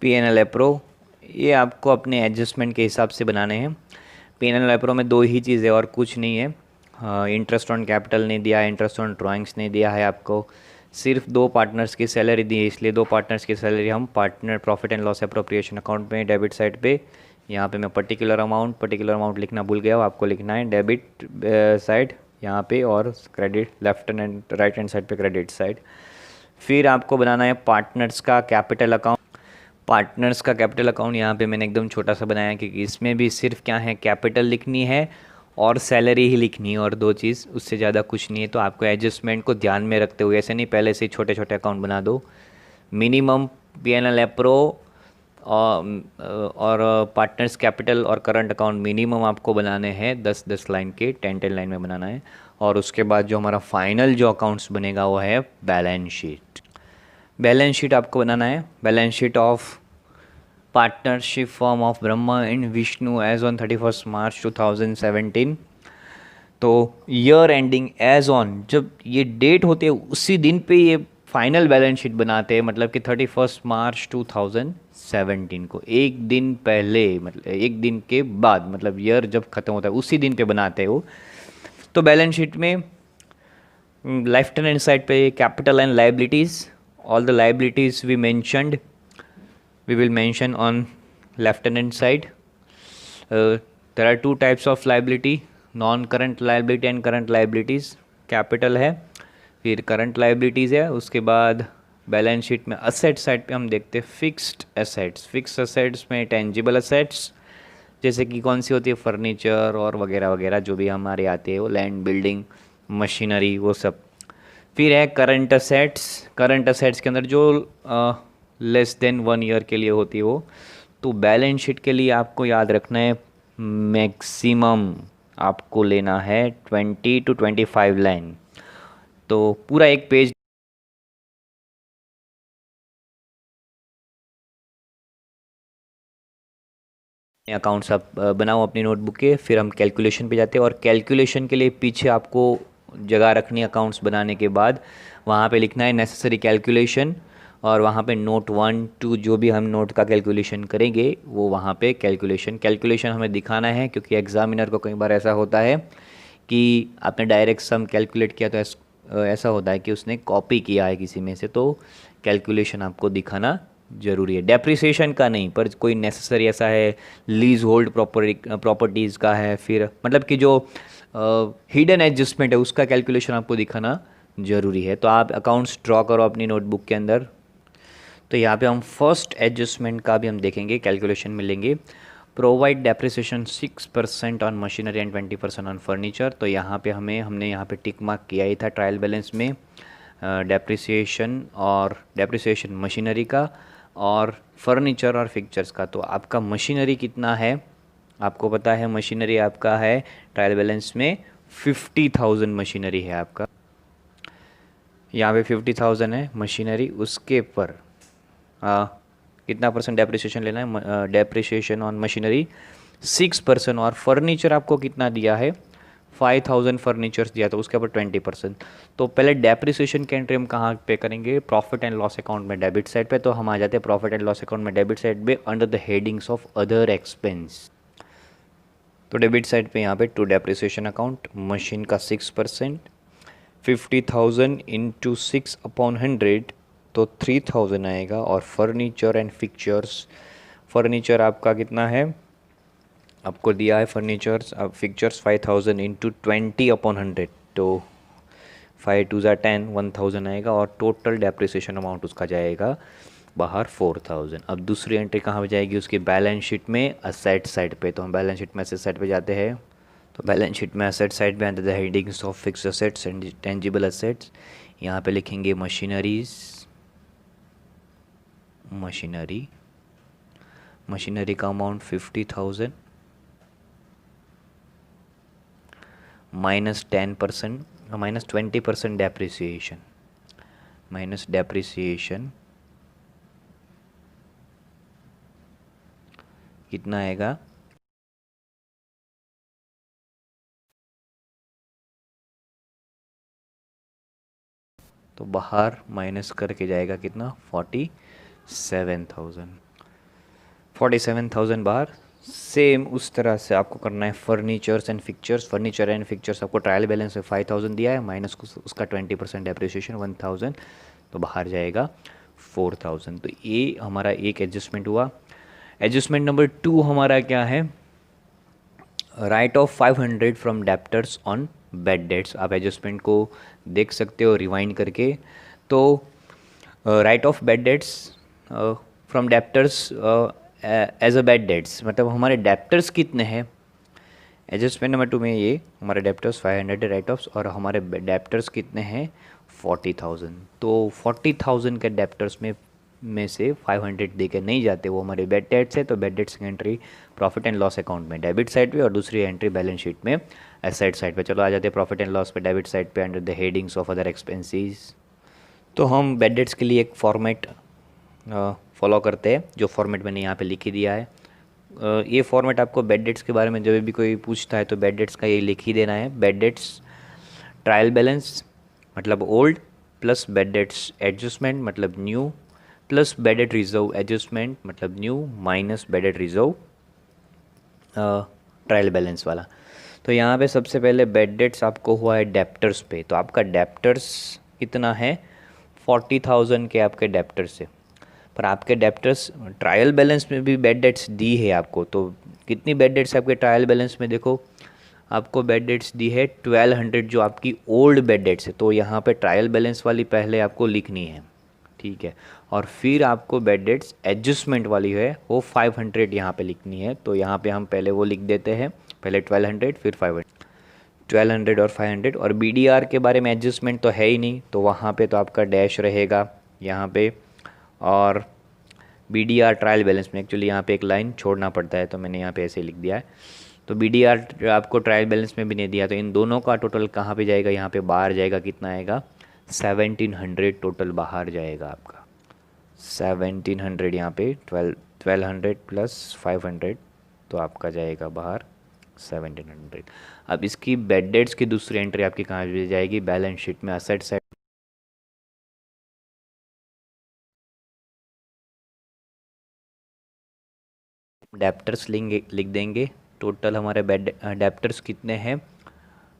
PNL appro, ये आपको अपने एडजस्टमेंट के हिसाब से बनाने हैं। पीएनएल एप्रो में दो ही चीज़ें और कुछ नहीं है, इंटरेस्ट ऑन कैपिटल नहीं दिया है, इंटरेस्ट ऑन ड्राइंग्स नहीं दिया है आपको, सिर्फ 2 पार्टनर्स की सैलरी दी है, इसलिए 2 पार्टनर्स की सैलरी हम partner profit and loss appropriation account में डेबिट साइड पे, यहाँ पे मैं पर्टिकुलर अमाउंट लिखना भूल गया हूँ, आपको लिखना है डेबिट साइड यहाँ पे, और credit left and right hand side पे क्रेडिट साइड। फिर आपको बनाना है पार्टनर्स का कैपिटल अकाउंट। पार्टनर्स का कैपिटल अकाउंट यहाँ पे मैंने एकदम छोटा सा बनाया क्योंकि इसमें भी सिर्फ क्या है, कैपिटल लिखनी है और सैलरी ही लिखनी है, और 2 चीज़, उससे ज़्यादा कुछ नहीं है। तो आपको एडजस्टमेंट को ध्यान में रखते हुए, ऐसे नहीं पहले से छोटे छोटे अकाउंट बना दो। मिनिमम पीएनएल एप्रो और पार्टनर्स कैपिटल और करंट अकाउंट मिनिमम आपको बनाने हैं 10-10 लाइन के, 10-10 लाइन में बनाना है। और उसके बाद जो हमारा फाइनल जो अकाउंट्स बनेगा वो है बैलेंस शीट। बैलेंस शीट आपको बनाना है, balance sheet of partnership form of Brahma and Vishnu as on 31 March 2017। तो ईयर एंडिंग एज ऑन, जब ये डेट होती है उसी दिन पे ये फाइनल बैलेंस शीट बनाते हैं, मतलब कि 31 मार्च 2017 को, एक दिन पहले, मतलब एक दिन के बाद, मतलब ईयर जब ख़त्म होता है उसी दिन पे बनाते हैं वो। तो बैलेंस शीट में लेफ्ट हैंड साइड पे capital and liabilities, all the liabilities we mentioned, we will mention on left hand side. There are 2 types of liability, non current liability and current liabilities। Capital है, फिर current liabilities है। उसके बाद balance sheet में asset side पे हम देखते हैं फिक्स्ड एसेट्स। फिक्स्ड एसेट्स में टेंजिबल एसेट्स, जैसे कि कौन सी होती है, फर्नीचर और वगैरह वगैरह जो भी हमारे आते हैं, वो लैंड, बिल्डिंग, मशीनरी, वो सब। फिर है करंट एसेट्स। करंट एसेट्स के अंदर जो लेस देन 1 ईयर के लिए होती है वो। तो बैलेंस शीट के लिए आपको याद रखना है मैक्सिमम आपको लेना है 20 to 25 लाइन। तो पूरा एक पेज अकाउंट्स आप बनाओ अपनी नोटबुक के। फिर हम कैलकुलेशन पे जाते हैं, और कैलकुलेशन के लिए पीछे आपको जगह रखनी है अकाउंट्स बनाने के बाद, वहाँ पे लिखना है नेसेसरी कैलकुलेशन, और वहाँ पे नोट 1 2 जो भी हम नोट का कैलकुलेशन करेंगे वो वहाँ पे कैलकुलेशन हमें दिखाना है, क्योंकि एग्जामिनर को कई बार ऐसा होता है कि आपने डायरेक्ट सम कैलकुलेट किया, तो ऐसा होता है कि उसने कॉपी किया है किसी में से, तो कैलकुलेशन आपको दिखाना ज़रूरी है। डेप्रिसिएशन का नहीं, पर कोई नेसेसरी ऐसा है, लीज होल्ड प्रॉपर्टीज़ का है, फिर मतलब कि जो हिडन एडजस्टमेंट है उसका कैलकुलेशन आपको दिखाना ज़रूरी है। तो आप अकाउंट्स ड्रॉ करो अपनी नोटबुक के अंदर। तो यहाँ पे हम फर्स्ट एडजस्टमेंट का भी हम देखेंगे, कैलकुलेशन मिलेंगे। Provide depreciation 6% on machinery and 20% on furniture. तो यहाँ पे हमने यहाँ पे टिक मार्क किया ही था ट्रायल बैलेंस में, डेप्रिसिएशन मशीनरी का और फर्नीचर और फिक्चर्स का। तो आपका मशीनरी कितना है आपको पता है, मशीनरी आपका है ट्रायल बैलेंस में 50,000 मशीनरी है आपका, यहाँ पे 50,000 है मशीनरी। उसके पर कितना परसेंट डेप्रिसिएशन लेना है, डेप्रिसिएशन ऑन मशीनरी 6%, और फर्नीचर आपको कितना दिया है 5000 फर्नीचर्स दिया, तो उसके ऊपर 20%। तो पहले डेप्रिसिएशन की एंट्री हम कहाँ पे करेंगे, प्रॉफिट एंड लॉस अकाउंट में डेबिट साइड पे। तो हम आ जाते हैं प्रॉफिट एंड लॉस अकाउंट में डेबिट साइड पे under the headings of other expense. तो डेबिट साइड पे यहाँ पे टू डेप्रिसिएशन अकाउंट, मशीन का 6%, 50,000 इंटू 6/100 तो 3000 आएगा। और फर्नीचर एंड फिक्चर्स, फर्नीचर आपका कितना है, आपको दिया है फर्नीचर्स फिक्चर्स 5000 इंटू 20/100 तो 5 2 10 1000 आएगा। और टोटल डेप्रिसिएशन अमाउंट उसका जाएगा बाहर 4000। अब दूसरी एंट्री कहाँ पे जाएगी उसकी, बैलेंस शीट में असेट साइड पे। तो हम बैलेंस शीट में असेट साइड पे जाते हैं। तो बैलेंस शीट में असेट साइड पे under the headings of fix assets and tangible assets यहाँ पे लिखेंगे मशीनरीज, मशीनरी का amount 50,000 minus 10% minus 20% depreciation, minus depreciation कितना आएगा, तो बाहर माइनस करके जाएगा कितना 47,000 बाहर। सेम उस तरह से आपको करना है furnitures and fixtures. Furniture and fixtures आपको ट्रायल बैलेंस में 5000 दिया है, माइनस उसका 20% डेप्रिसिएशन 1000 तो बाहर जाएगा 4000। तो ये हमारा एक एडजस्टमेंट हुआ। एडजस्टमेंट नंबर 2 हमारा क्या है, write off 500 from debtors on bad debts. आप एडजस्टमेंट को देख सकते हो रिवाइंड करके। तो write off bad debts from debtors as a bad debts, मतलब हमारे डेप्टर्स कितने हैं, एडजस्टमेंट नंबर 2 में ये हमारे डेप्टर्स 500 राइट ऑफ्स और हमारे डेप्टर्स कितने हैं 40,000। तो 40,000 के डेप्टर्स में से 500 दे के नहीं जाते, वो हमारे बैड डेट्स है। तो बैड डेट्स की entry profit and loss account में डेबिट साइड पे और दूसरी एंट्री बैलेंस शीट में एसेट साइड पे। चलो आ जाते हैं प्रॉफिट एंड लॉस पे डेबिट साइड पे under the headings of other expenses. तो हम बैड डेट्स के लिए एक फॉर्मेट फॉलो करते हैं, जो फॉर्मेट मैंने यहाँ पे लिख ही दिया है। ये फॉर्मेट आपको बैड डेट्स के बारे में जब भी कोई पूछता है तो बैड डेट्स का ये लिख ही देना है। बैड डेट्स ट्रायल बैलेंस मतलब old, plus bad debts adjustment मतलब new, plus bad debt reserve adjustment मतलब new, minus bad debt reserve trial balance वाला। तो यहाँ पे सबसे पहले बैड डेट्स आपको हुआ है डेप्टर्स पे। तो आपका डेप्टर्स कितना है 40,000 के आपके डेप्टर्स से, पर आपके डेप्टर्स ट्रायल बैलेंस में भी बैड डेट्स दी है आपको। तो कितनी बैड डेट्स आपके ट्रायल बैलेंस में, देखो आपको बैड डेट्स दी है 1200 जो आपकी ओल्ड बैड डेट्स है। तो यहाँ पे ट्रायल बैलेंस वाली पहले आपको लिखनी है, ठीक है। और फिर आपको बैड डेट्स एडजस्टमेंट वाली है वो 500 यहाँ पे लिखनी है। तो यहाँ पे हम पहले वो लिख देते हैं, पहले 1200 फिर 500, 1200 और 500। और BDR के बारे में एडजस्टमेंट तो है ही नहीं, तो वहाँ पे तो आपका डैश रहेगा यहाँ पे। और BDR ट्रायल बैलेंस में एक्चुअली यहाँ पे एक लाइन छोड़ना पड़ता है, तो मैंने यहाँ पे ऐसे लिख दिया है। तो BDR आपको ट्रायल बैलेंस में भी नहीं दिया, तो इन दोनों का टोटल कहाँ पे जाएगा, यहाँ पे बाहर जाएगा। कितना आएगा 1700 टोटल बाहर जाएगा आपका 1700। यहाँ पे 1200 प्लस 500 तो आपका जाएगा बाहर 1700। अब इसकी बैड डेट्स की दूसरी एंट्री आपकी कहाँ पे जाएगी, बैलेंस शीट में असेट साइड डेप्टर्स लिख देंगे। टोटल हमारे डेप्टर्स कितने हैं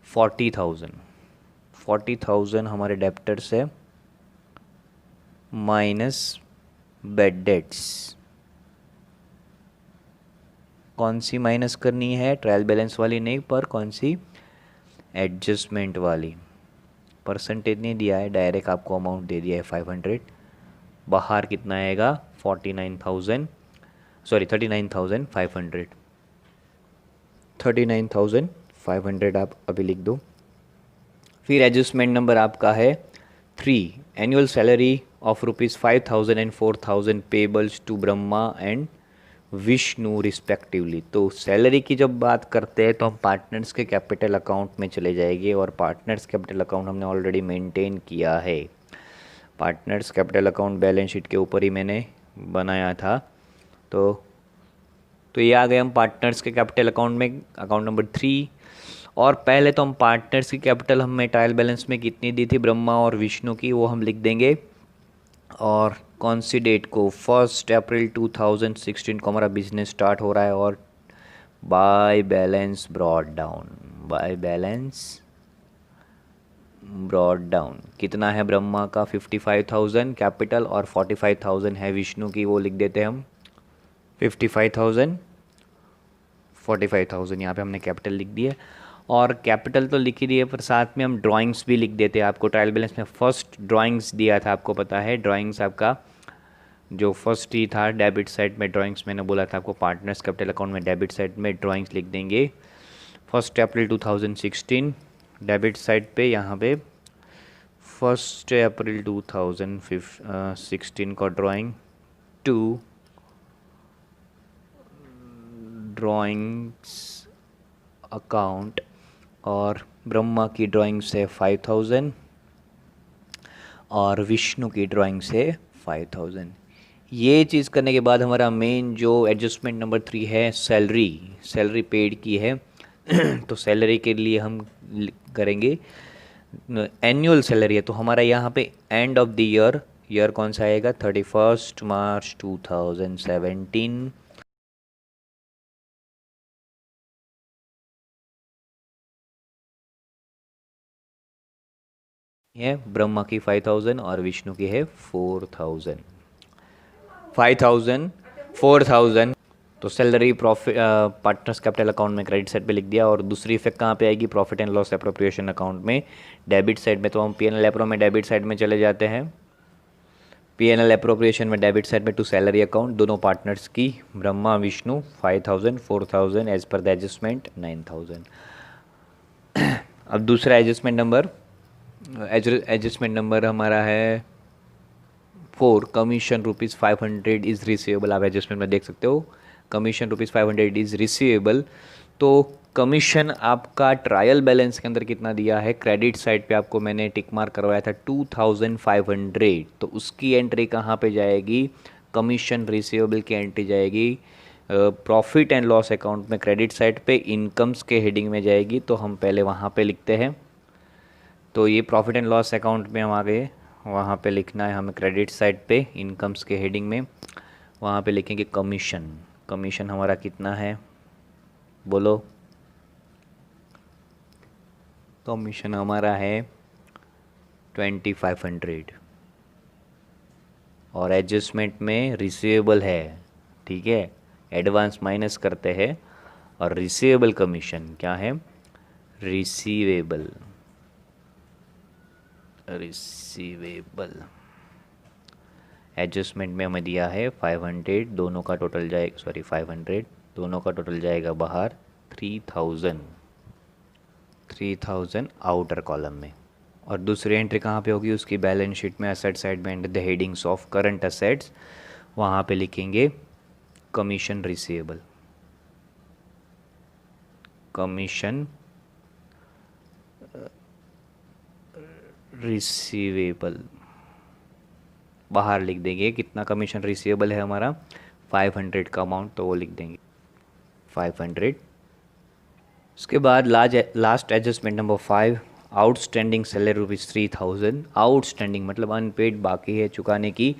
40,000 हमारे डेप्टर्स है, माइनस बैड डेट्स। कौन सी माइनस करनी है, ट्रायल बैलेंस वाली नहीं, पर कौन सी, एडजस्टमेंट वाली। परसेंटेज नहीं दिया है, डायरेक्ट आपको अमाउंट दे दिया है 500। बाहर कितना आएगा 39,500 39,500 आप अभी लिख दो। फिर एडजस्टमेंट नंबर आपका है 3, annual salary of ₹5,000 and 4,000 payables to Brahma and Vishnu respectively. तो सैलरी की जब बात करते हैं तो हम पार्टनर्स के कैपिटल अकाउंट में चले जाएंगे, और पार्टनर्स कैपिटल अकाउंट हमने ऑलरेडी मेंटेन किया है। Partners capital account balance sheet के ऊपर ही मैंने बनाया था। तो ये आ गए हम पार्टनर्स के कैपिटल अकाउंट में, अकाउंट नंबर 3। और पहले तो हम पार्टनर्स की कैपिटल हमें ट्रायल बैलेंस में कितनी दी थी ब्रह्मा और विष्णु की, वो हम लिख देंगे। और कौन सी डेट को, 1 अप्रैल 2016 को हमारा बिजनेस स्टार्ट हो रहा है। और by balance brought down, by balance brought down कितना है ब्रह्मा का, 55,000 कैपिटल, और 45,000 है विष्णु की, वो लिख देते हैं हम। 55,000, 45,000 यहाँ पे हमने कैपिटल लिख दिया। और कैपिटल तो लिख ही दिए, पर साथ में हम ड्राइंग्स भी लिख देते हैं। आपको ट्रायल बैलेंस में फर्स्ट ड्राइंग्स दिया था, आपको पता है ड्राइंग्स आपका जो फर्स्ट ही था डेबिट साइड में ड्राइंग्स, मैंने बोला था आपको पार्टनर्स कैपिटल अकाउंट में डेबिट साइड में ड्राइंग्स लिख देंगे। 1 अप्रैल 2016 डेबिट साइड पे, यहाँ पे 1 अप्रैल 2016 का ड्राइंग टू ड्राइंग्स अकाउंट। और ब्रह्मा की ड्राइंग से 5,000 और विष्णु की ड्राइंग से 5,000। ये चीज़ करने के बाद हमारा मेन जो एडजस्टमेंट नंबर 3 है, सैलरी पेड की है। तो सैलरी के लिए हम करेंगे एनुअल सैलरी है, तो हमारा यहाँ पे एंड ऑफ द ईयर कौन सा आएगा, 31 मार्च 2017 है। ब्रह्मा की 5,000 और विष्णु की है 4,000। 5,000, 4,000। तो salary profit partners capital account में क्रेडिट साइड पे लिख दिया। और दूसरी इफेक्ट कहाँ पे आएगी, profit and loss appropriation account में डेबिट साइड में। तो हम पीएनएल एप्रो में डेबिट साइड में चले जाते हैं। पीएनएल एप्रोप्रिएशन में डेबिट साइड में टू सैलरी अकाउंट, दोनों पार्टनर्स की, Brahma Vishnu 5,000, 4,000 as per the adjustment 9,000। अब दूसरा एडजस्टमेंट नंबर हमारा है 4, कमीशन ₹500 इज़ रिसीवेबल। आप एडजस्टमेंट में देख सकते हो, कमीशन ₹500 इज़ रिसीवेबल। तो कमीशन आपका ट्रायल बैलेंस के अंदर कितना दिया है, क्रेडिट साइड पे आपको मैंने टिक मार्क करवाया था 2,500। तो उसकी एंट्री कहाँ पे जाएगी, कमीशन रिसीवेबल की एंट्री जाएगी प्रॉफिट एंड लॉस अकाउंट में क्रेडिट साइड पे, इनकम्स के हेडिंग में जाएगी। तो हम पहले वहाँ पे लिखते हैं। तो ये प्रॉफिट एंड लॉस अकाउंट में हम आ गए, वहाँ पे लिखना है हमें क्रेडिट साइड पे इनकम्स के हेडिंग में, वहाँ पे लिखेंगे कमीशन। कमीशन हमारा कितना है, बोलो। कमीशन हमारा है 2,500 और एडजस्टमेंट में रिसीवेबल है, ठीक है। एडवांस माइनस करते हैं और रिसीवेबल कमीशन क्या है, रिसीवेबल एडजस्टमेंट में हमें दिया है 500, दोनों का टोटल जाएगा, सॉरी 500, दोनों का टोटल जाएगा बाहर 3,000 आउटर कॉलम में। और दूसरी एंट्री कहाँ पे होगी, उसकी बैलेंस शीट में एसेट साइड में under the headings of current assets, वहाँ पे लिखेंगे कमीशन रिसीवेबल। कमीशन रिसीवेबल बाहर लिख देंगे, कितना कमीशन रिसीवेबल है हमारा, 500 का अमाउंट, तो वो लिख देंगे 500। उसके बाद last adjustment number 5, outstanding salary ₹3,000। Outstanding मतलब अनपेड, बाकी है चुकाने की,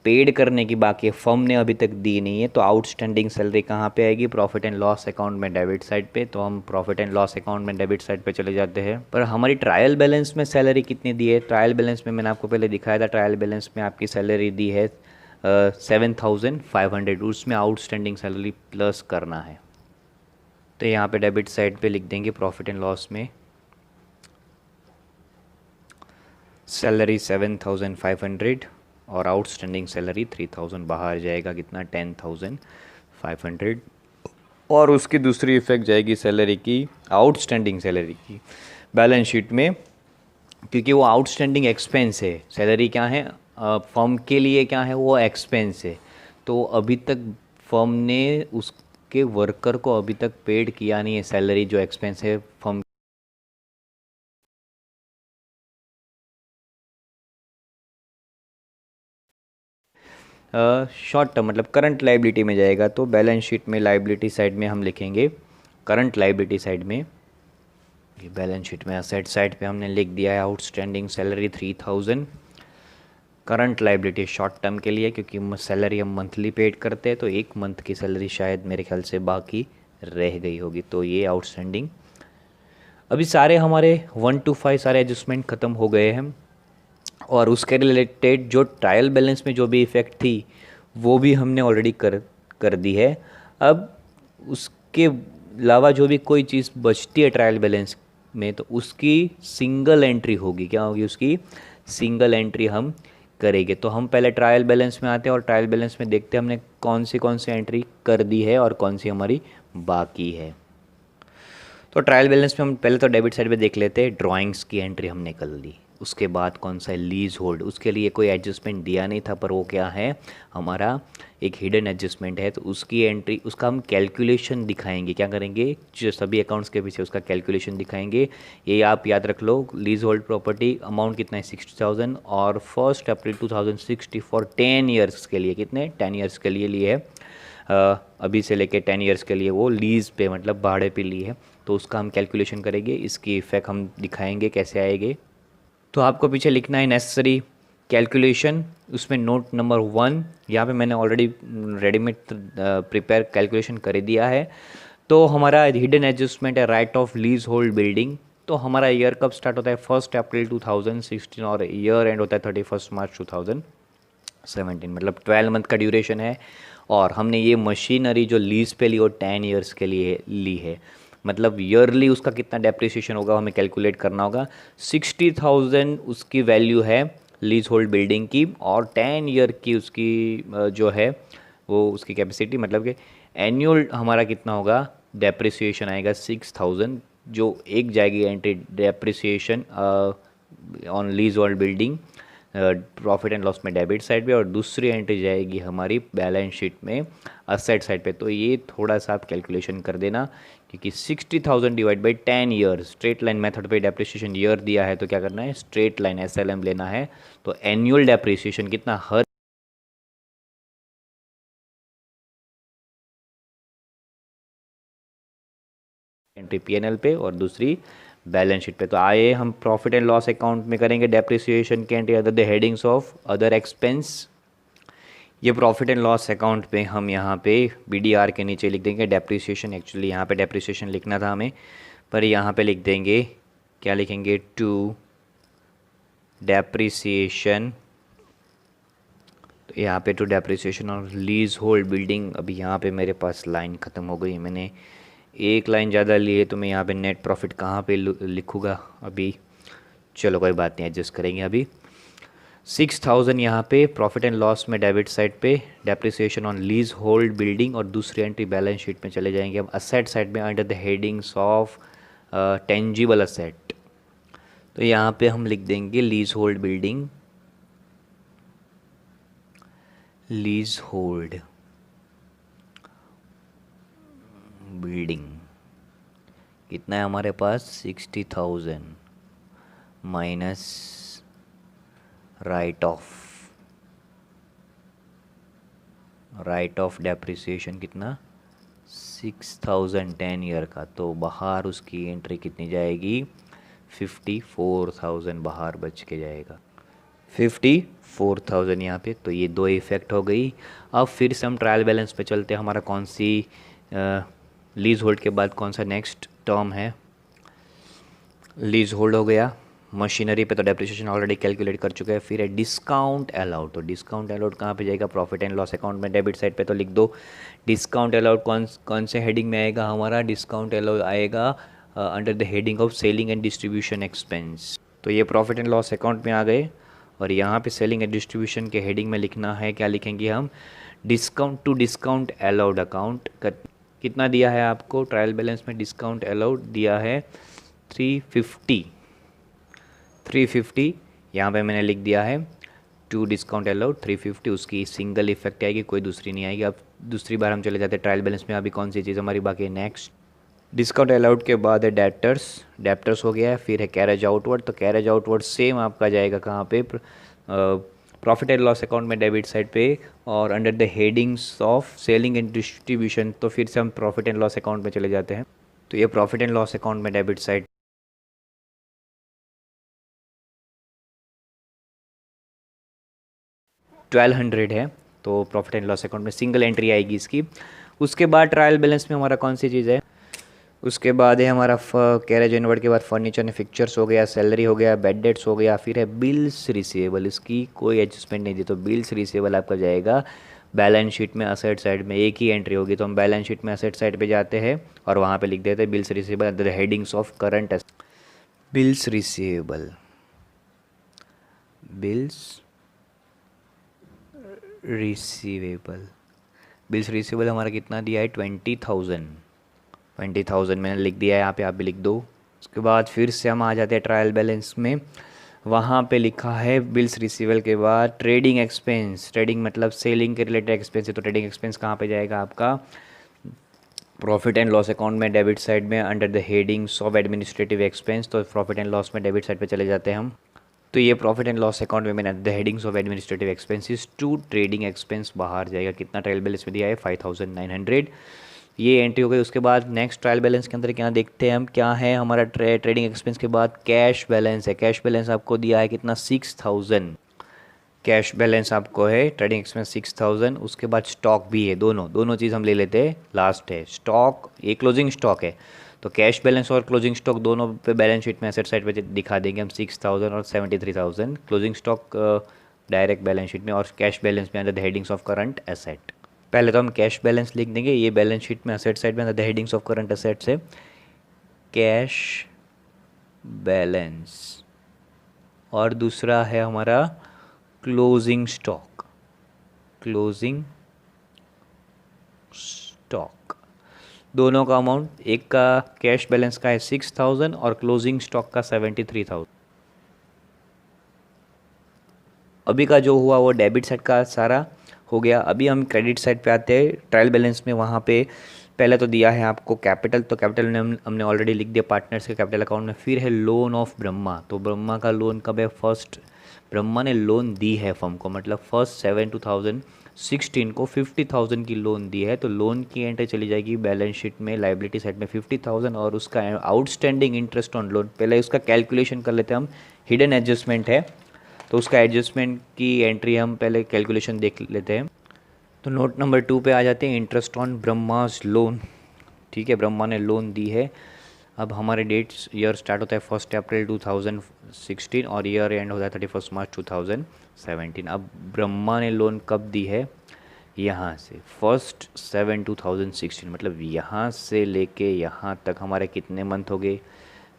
पेड करने की बाकी है, फर्म ने अभी तक दी नहीं है। तो आउटस्टैंडिंग सैलरी कहाँ पे आएगी, प्रॉफिट एंड लॉस अकाउंट में डेबिट साइड पे। तो हम प्रॉफिट एंड लॉस अकाउंट में डेबिट साइड पे चले जाते हैं। पर हमारी ट्रायल बैलेंस में सैलरी कितनी दी है, ट्रायल बैलेंस में मैंने आपको पहले दिखाया था, ट्रायल बैलेंस में आपकी सैलरी दी है 7,500, उसमें आउटस्टैंडिंग सैलरी प्लस करना है। तो यहाँ पे डेबिट साइड पे लिख देंगे प्रॉफिट एंड लॉस में सैलरी 7,500 और आउटस्टैंडिंग सैलरी 3,000, बाहर जाएगा कितना, 10,500। और उसकी दूसरी इफेक्ट जाएगी सैलरी की, आउटस्टैंडिंग सैलरी की बैलेंस शीट में, क्योंकि वो आउटस्टैंडिंग एक्सपेंस है। सैलरी क्या है, फर्म के लिए क्या है, वो एक्सपेंस है। तो अभी तक फर्म ने उसके वर्कर को अभी तक पेड किया नहीं है, सैलरी जो एक्सपेंस है फर्म। शॉर्ट टर्म मतलब करंट लाइबिलिटी में जाएगा, तो बैलेंस शीट में लाइबिलिटी साइड में हम लिखेंगे करंट लाइबिलिटी साइड में, ये बैलेंस शीट में असेट साइड पे हमने लिख दिया है outstanding salary 3000, current liability short term के लिए, क्योंकि सैलरी हम मंथली पेड करते हैं, तो एक मंथ की सैलरी शायद मेरे ख्याल से बाकी रह गई होगी, तो ये आउटस्टैंडिंग। अभी सारे हमारे 1 to 5 सारे एडजस्टमेंट ख़त्म हो गए हैं, और उसके रिलेटेड जो ट्रायल बैलेंस में जो भी इफ़ेक्ट थी वो भी हमने ऑलरेडी कर दी है। अब उसके अलावा जो भी कोई चीज़ बचती है ट्रायल बैलेंस में, तो उसकी सिंगल एंट्री होगी, क्या होगी उसकी सिंगल एंट्री हम करेंगे। तो हम पहले ट्रायल बैलेंस में आते हैं और ट्रायल बैलेंस में देखते हैं हमने कौन सी एंट्री कर दी है और कौन सी हमारी बाकी है। तो ट्रायल बैलेंस में हम पहले तो डेबिट साइड पे देख लेते हैं, ड्राइंग्स की एंट्री हमने कर ली। उसके बाद कौन सा है लीज होल्ड, उसके लिए कोई एडजस्टमेंट दिया नहीं था, पर वो क्या है हमारा एक हिडन एडजस्टमेंट है, तो उसकी एंट्री उसका हम कैलकुलेशन दिखाएंगे। क्या करेंगे, जो सभी अकाउंट्स के पीछे उसका कैलकुलेशन दिखाएंगे। ये आप याद रख लो, लीज होल्ड प्रॉपर्टी अमाउंट कितना है 60,000, और 1 अप्रैल 2060 फॉर 10 ईयर्स के लिए, कितने 10 ईयर्स के लिए है। अभी से लेके 10 ईयर्स के लिए वो लीज़ पे मतलब भाड़े पे ली है, तो उसका हम कैलकुलेशन करेंगे, इसकी इफेक्ट हम दिखाएंगे कैसे आएंगे। तो आपको पीछे लिखना है नेसेसरी कैलकुलेशन, उसमें नोट नंबर 1 यहाँ पे मैंने ऑलरेडी रेडीमेड प्रिपेयर कैलकुलेशन कर दिया है। तो हमारा हिडन एडजस्टमेंट है write of lease hold building. तो हमारा ईयर कब स्टार्ट होता है 1 अप्रैल 2016 और ईयर एंड होता है 31 मार्च 2017, मतलब 12 मंथ का ड्यूरेशन है। और हमने ये मशीनरी जो लीज पे ली वो 10 ईयर्स के लिए ली है, मतलब ईयरली उसका कितना डेप्रिसिएशन होगा हमें कैलकुलेट करना होगा। 60,000 उसकी वैल्यू है लीज होल्ड बिल्डिंग की, और 10 ईयर की उसकी जो है वो उसकी कैपेसिटी, मतलब कि एनुअल हमारा कितना होगा डेप्रिसिएशन आएगा 6,000, जो एक जाएगी entry depreciation on lease hold building profit and loss में डेबिट साइड पे, और दूसरी एंट्री जाएगी हमारी बैलेंस शीट में असेट साइड पे। तो ये थोड़ा सा आप कैलकुलेशन कर देना, क्योंकि 60,000 divide by 10 year straight line method पे डेप्रिसिएशन ईयर दिया है, तो क्या करना है स्ट्रेट लाइन SLM लेना है। तो एनुअल डेप्रिसिएशन कितना हर एंट्री PNL पे और दूसरी बैलेंस शीट पे। तो आइए हम प्रॉफिट एंड लॉस अकाउंट में करेंगे डेप्रिसिएशन की entry under the headings of other expense. ये प्रॉफिट एंड लॉस अकाउंट पे हम यहाँ पे BDR के नीचे लिख देंगे डेप्रिसिएशन। एक्चुअली यहाँ पे डेप्रिसिएशन लिखना था हमें, पर यहाँ पे लिख देंगे, क्या लिखेंगे, टू डेप्रिसिएशन। तो यहाँ पे टू डेप्रिसिएशन और लीज होल्ड बिल्डिंग। अभी यहाँ पे मेरे पास लाइन ख़त्म हो गई, मैंने एक लाइन ज़्यादा ली है, तो मैं यहाँ पे नेट प्रॉफिट कहाँ पे लिखूँगा अभी। चलो कोई बात नहीं, एडजस्ट करेंगे। अभी 6,000 यहाँ पे प्रॉफिट एंड लॉस में डेबिट साइड पे depreciation on lease hold building, और दूसरी एंट्री बैलेंस शीट में चले जाएंगे हम असेट साइड में under the headings of tangible asset. तो यहाँ पे हम लिख देंगे lease hold building, lease hold building कितना है हमारे पास 60,000 माइनस राइट ऑफ डेप्रिसिएशन कितना 6,000 10 ईयर का, तो बाहर उसकी एंट्री कितनी जाएगी 54,000 बाहर बच के जाएगा 54,000 यहाँ पे। तो ये दो इफेक्ट हो गई। अब फिर से हम ट्रायल बैलेंस पे चलते हैं, हमारा कौन सी लीज होल्ड के बाद कौन सा नेक्स्ट टर्म है। लीज होल्ड हो गया, मशीनरी पे तो डेप्रिसिएशन ऑलरेडी कैलकुलेट कर चुके हैं। फिर है डिस्काउंट अलाउड। तो डिस्काउंट अलाउड कहाँ पे जाएगा प्रॉफिट एंड लॉस अकाउंट में डेबिट साइड पे, तो लिख दो डिस्काउंट अलाउड कौन से हेडिंग में आएगा हमारा, डिस्काउंट अलाउड आएगा under the heading of selling and distribution expense. तो ये प्रॉफिट एंड लॉस अकाउंट में आ गए, और यहाँ पे सेलिंग एंड डिस्ट्रीब्यूशन के हेडिंग में लिखना है, क्या लिखेंगे हम, discount to discount allowed account. कितना दिया है आपको ट्रायल बैलेंस में, डिस्काउंट अलाउड दिया है 350। यहाँ पे मैंने लिख दिया है टू डिस्काउंट अलाउड 350, उसकी सिंगल इफेक्ट आएगी, कोई दूसरी नहीं आएगी। अब दूसरी बार हम चले जाते हैं ट्रायल बैलेंस में। अभी कौन सी चीज़ हमारी बाकी है, नेक्स्ट डिस्काउंट अलाउड के बाद है डेप्टर्स हो गया है। फिर है कैरेज आउटवर्ड। तो कैरेज आउटवर्ड सेम आपका जाएगा कहाँ पे प्रॉफिट एंड लॉस अकाउंट में डेबिट साइड पे और under the headings of selling and distribution, तो फिर से हम प्रॉफिट एंड लॉस अकाउंट में चले जाते हैं। तो ये प्रॉफिट एंड लॉस अकाउंट में डेबिट साइड 1200 है, तो प्रॉफिट एंड लॉस अकाउंट में सिंगल एंट्री आएगी इसकी। उसके बाद ट्रायल बैलेंस में हमारा कौन सी चीज़ है, उसके बाद है हमारा कैरेज इनवर्ड के बाद फर्नीचर एंड फिक्चर्स हो गया, सैलरी हो गया, बेड डेट्स हो गया, फिर है बिल्स रिसीवेबल। इसकी कोई एडजस्टमेंट नहीं दी, तो बिल्स रिसीवेबल आपका जाएगा बैलेंस शीट में असेट साइड में, एक ही एंट्री होगी। तो हम बैलेंस शीट में असेट साइड पे जाते हैं और वहाँ पे लिख देते हैं bills receivable under the headings of current asset. Bills receivable, bills receivable, bills receivable हमारा कितना दिया है 20,000। 20,000 मैंने लिख दिया है यहाँ पे, आप भी लिख दो। उसके बाद फिर से हम आ जाते हैं ट्रायल बैलेंस में, वहाँ पे लिखा है बिल्स रिसीवेबल के बाद ट्रेडिंग एक्सपेंस। ट्रेडिंग मतलब सेलिंग के रिलेटेड एक्सपेंस है, तो ट्रेडिंग एक्सपेंस कहाँ पे जाएगा आपका प्रॉफिट एंड लॉस अकाउंट में डेबिट साइड में under the headings of administrative expense. तो प्रॉफिट एंड लॉस में डेबिट साइड पे चले जाते हैं हम। तो ये प्रॉफिट एंड लॉस अकाउंट में मैंने the headings of administrative expenses to trading expense बाहर जाएगा। कितना ट्रायल बैलेंस में दिया है 5,900, ये एंट्री हो गई। उसके बाद नेक्स्ट ट्रायल बैलेंस के अंदर क्या देखते हैं हम, क्या है हमारा ट्रेडिंग एक्सपेंस के बाद कैश बैलेंस है। कैश बैलेंस आपको दिया है कितना 6,000, कैश बैलेंस आपको है ट्रेडिंग एक्सपेंस 6,000। उसके बाद स्टॉक भी है, दोनों चीज़ हम ले लेते हैं। लास्ट है स्टॉक, ये क्लोजिंग स्टॉक है, तो कैश बैलेंस और क्लोजिंग स्टॉक दोनों पे बैलेंस शीट में एसेट साइड पे दिखा देंगे हम 6,000 और 73,000। Closing stock direct balance sheet में और कैश बैलेंस में under the headings of current asset. पहले तो हम कैश बैलेंस लिख देंगे, ये बैलेंस शीट में एसेट साइड में under the headings of current assets है कैश बैलेंस, और दूसरा है हमारा क्लोजिंग स्टॉक। क्लोजिंग स्टॉक दोनों का अमाउंट, एक का कैश बैलेंस का है 6,000 और क्लोजिंग स्टॉक का 73,000। अभी का जो हुआ वो डेबिट साइड का सारा हो गया। अभी हम क्रेडिट साइड पे आते हैं ट्रायल बैलेंस में। वहाँ पे पहले तो दिया है आपको कैपिटल, तो कैपिटल ने हमने ऑलरेडी लिख दिया पार्टनर्स के कैपिटल अकाउंट में। फिर है लोन ऑफ ब्रह्मा, तो ब्रह्मा का लोन कब है, फर्स्ट ब्रह्मा ने लोन दी है फर्म को, मतलब 1/7/2016 को 50,000 की लोन दी है। तो लोन की एंट्री चली जाएगी बैलेंस शीट में लाइबिलिटी साइड में 50,000, और उसका आउटस्टैंडिंग इंटरेस्ट ऑन लोन, पहले उसका कैलकुलेशन कर लेते हैं हम। हिडन एडजस्टमेंट है, तो उसका एडजस्टमेंट की एंट्री हम पहले कैलकुलेशन देख लेते हैं। तो नोट नंबर 2 पे आ जाते हैं, इंटरेस्ट ऑन ब्रह्मास लोन। ठीक है, ब्रह्मा ने लोन दी है। अब हमारे डेट्स, ईयर स्टार्ट होता है 1 अप्रैल 2016 और ईयर एंड होता है 31 मार्च 2017। अब ब्रह्मा ने लोन कब दी है, यहाँ से 1/7/2016, मतलब यहाँ से लेके यहाँ तक हमारे कितने मंथ हो गए,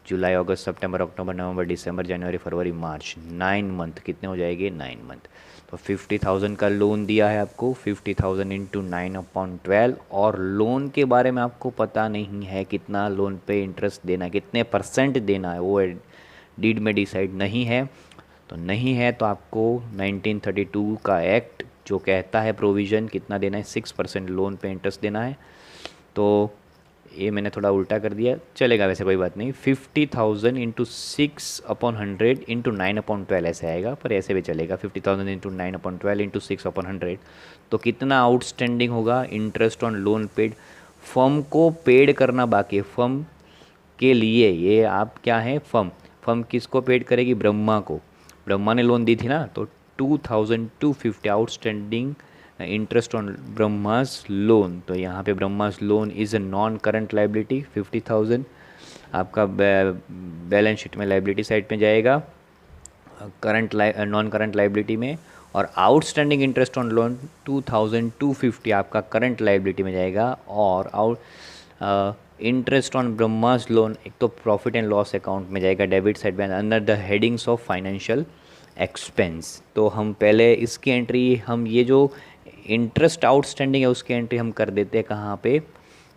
जुलाई अगस्त सितंबर अक्टूबर नवंबर दिसंबर जनवरी फरवरी मार्च, 9 मंथ। कितने हो जाएंगे 9 मंथ। तो 50,000 का लोन दिया है आपको, 50,000 इंटू 9/12। और लोन के बारे में आपको पता नहीं है कितना लोन पे इंटरेस्ट देना है, कितने % देना है, वो डीड में डिसाइड नहीं है। तो नहीं है तो आपको 1932 का एक्ट जो कहता है प्रोविज़न कितना देना है, 6% लोन पे इंटरेस्ट देना है। तो ये मैंने थोड़ा उल्टा कर दिया, चलेगा वैसे कोई बात नहीं। 50,000 इंटू 6/100 इंटू 9/12 ऐसे आएगा, पर ऐसे भी चलेगा। 50,000 इंटू 9/12 इंटू 6/100, तो कितना आउटस्टैंडिंग होगा interest on loan paid, firm को पेड करना बाकी है। फर्म के लिए ये आप क्या है, फर्म किसको पेड करेगी, ब्रह्मा को। ब्रह्मा ने लोन दी थी ना, तो 2,250 outstanding interest on Brahma's loan. तो यहाँ पे Brahma's loan is a non current liability, 50,000 आपका बैलेंस शीट में लाइबिलिटी साइड पे जाएगा, करंट नॉन करंट लाइबिलिटी में। और आउटस्टैंडिंग इंटरेस्ट ऑन लोन 2,250 आपका करंट लाइबिलिटी में जाएगा। और इंटरेस्ट ऑन ब्रह्मास लोन एक तो प्रॉफिट एंड लॉस अकाउंट में जाएगा डेबिट साइड में under the headings of financial expense. तो हम पहले इसकी एंट्री, हम ये जो इंटरेस्ट आउटस्टैंडिंग है उसकी एंट्री हम कर देते हैं कहाँ पे,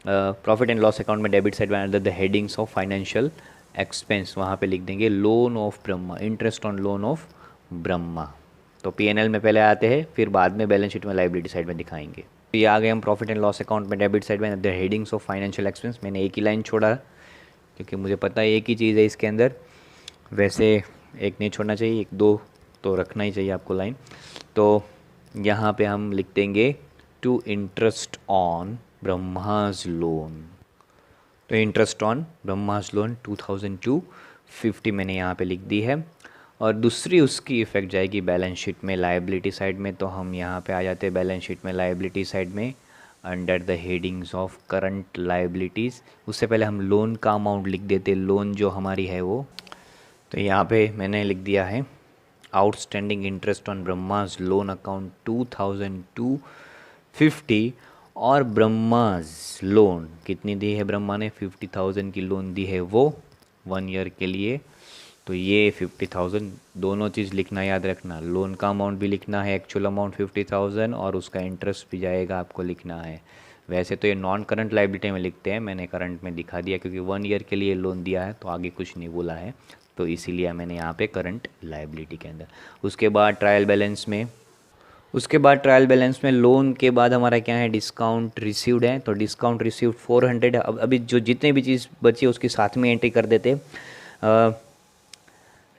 प्रॉफिट एंड लॉस अकाउंट में डेबिट साइड में under the headings of financial expense. वहाँ पे लिख देंगे loan of Brahma, interest on loan of Brahma. तो पीएनएल में पहले आते हैं, फिर बाद में बैलेंस शीट में लाइबिलिटी साइड में दिखाएंगे। तो ये आ गए हम प्रॉफिट एंड लॉस अकाउंट में डेबिट साइड में the headings of financial expense. मैंने एक ही लाइन छोड़ा क्योंकि मुझे पता है एक ही चीज़ है इसके अंदर, वैसे एक नहीं छोड़ना चाहिए, एक दो तो रखना ही चाहिए आपको लाइन। तो यहाँ पे हम लिख देंगे टू इंटरेस्ट ऑन ब्रह्माज लोन। तो इंटरेस्ट ऑन ब्रह्मास लोन 2250 मैंने यहाँ पे लिख दी है। और दूसरी उसकी इफ़ेक्ट जाएगी बैलेंस शीट में लायबिलिटी साइड में। तो हम यहाँ पे आ जाते हैं बैलेंस शीट में लायबिलिटी साइड में under the headings of current liabilities. उससे पहले हम लोन का अमाउंट लिख देते, लोन जो हमारी है वो। तो यहाँ पे मैंने लिख दिया है outstanding interest on Brahma's loan account 2250। और ब्रह्माज लोन कितनी दी है, ब्रह्मा ने 50,000 की लोन दी है वो 1 ईयर के लिए। तो ये 50,000 दोनों चीज़ लिखना, याद रखना, लोन का अमाउंट भी लिखना है, एक्चुअल अमाउंट 50,000 और उसका इंटरेस्ट भी जाएगा आपको लिखना है। वैसे तो ये नॉन करंट लायबिलिटी में लिखते हैं, मैंने करंट में दिखा दिया क्योंकि 1 ईयर के लिए लोन दिया है तो आगे कुछ नहीं बोला है, तो इसीलिए मैंने यहाँ पे करंट लायबिलिटी के अंदर। उसके बाद ट्रायल बैलेंस में लोन के बाद हमारा क्या है, डिस्काउंट रिसीव्ड है। तो डिस्काउंट रिसीव्ड 400 है। अब अभी जो जितने भी चीज़ बची है उसके साथ में एंट्री कर देते।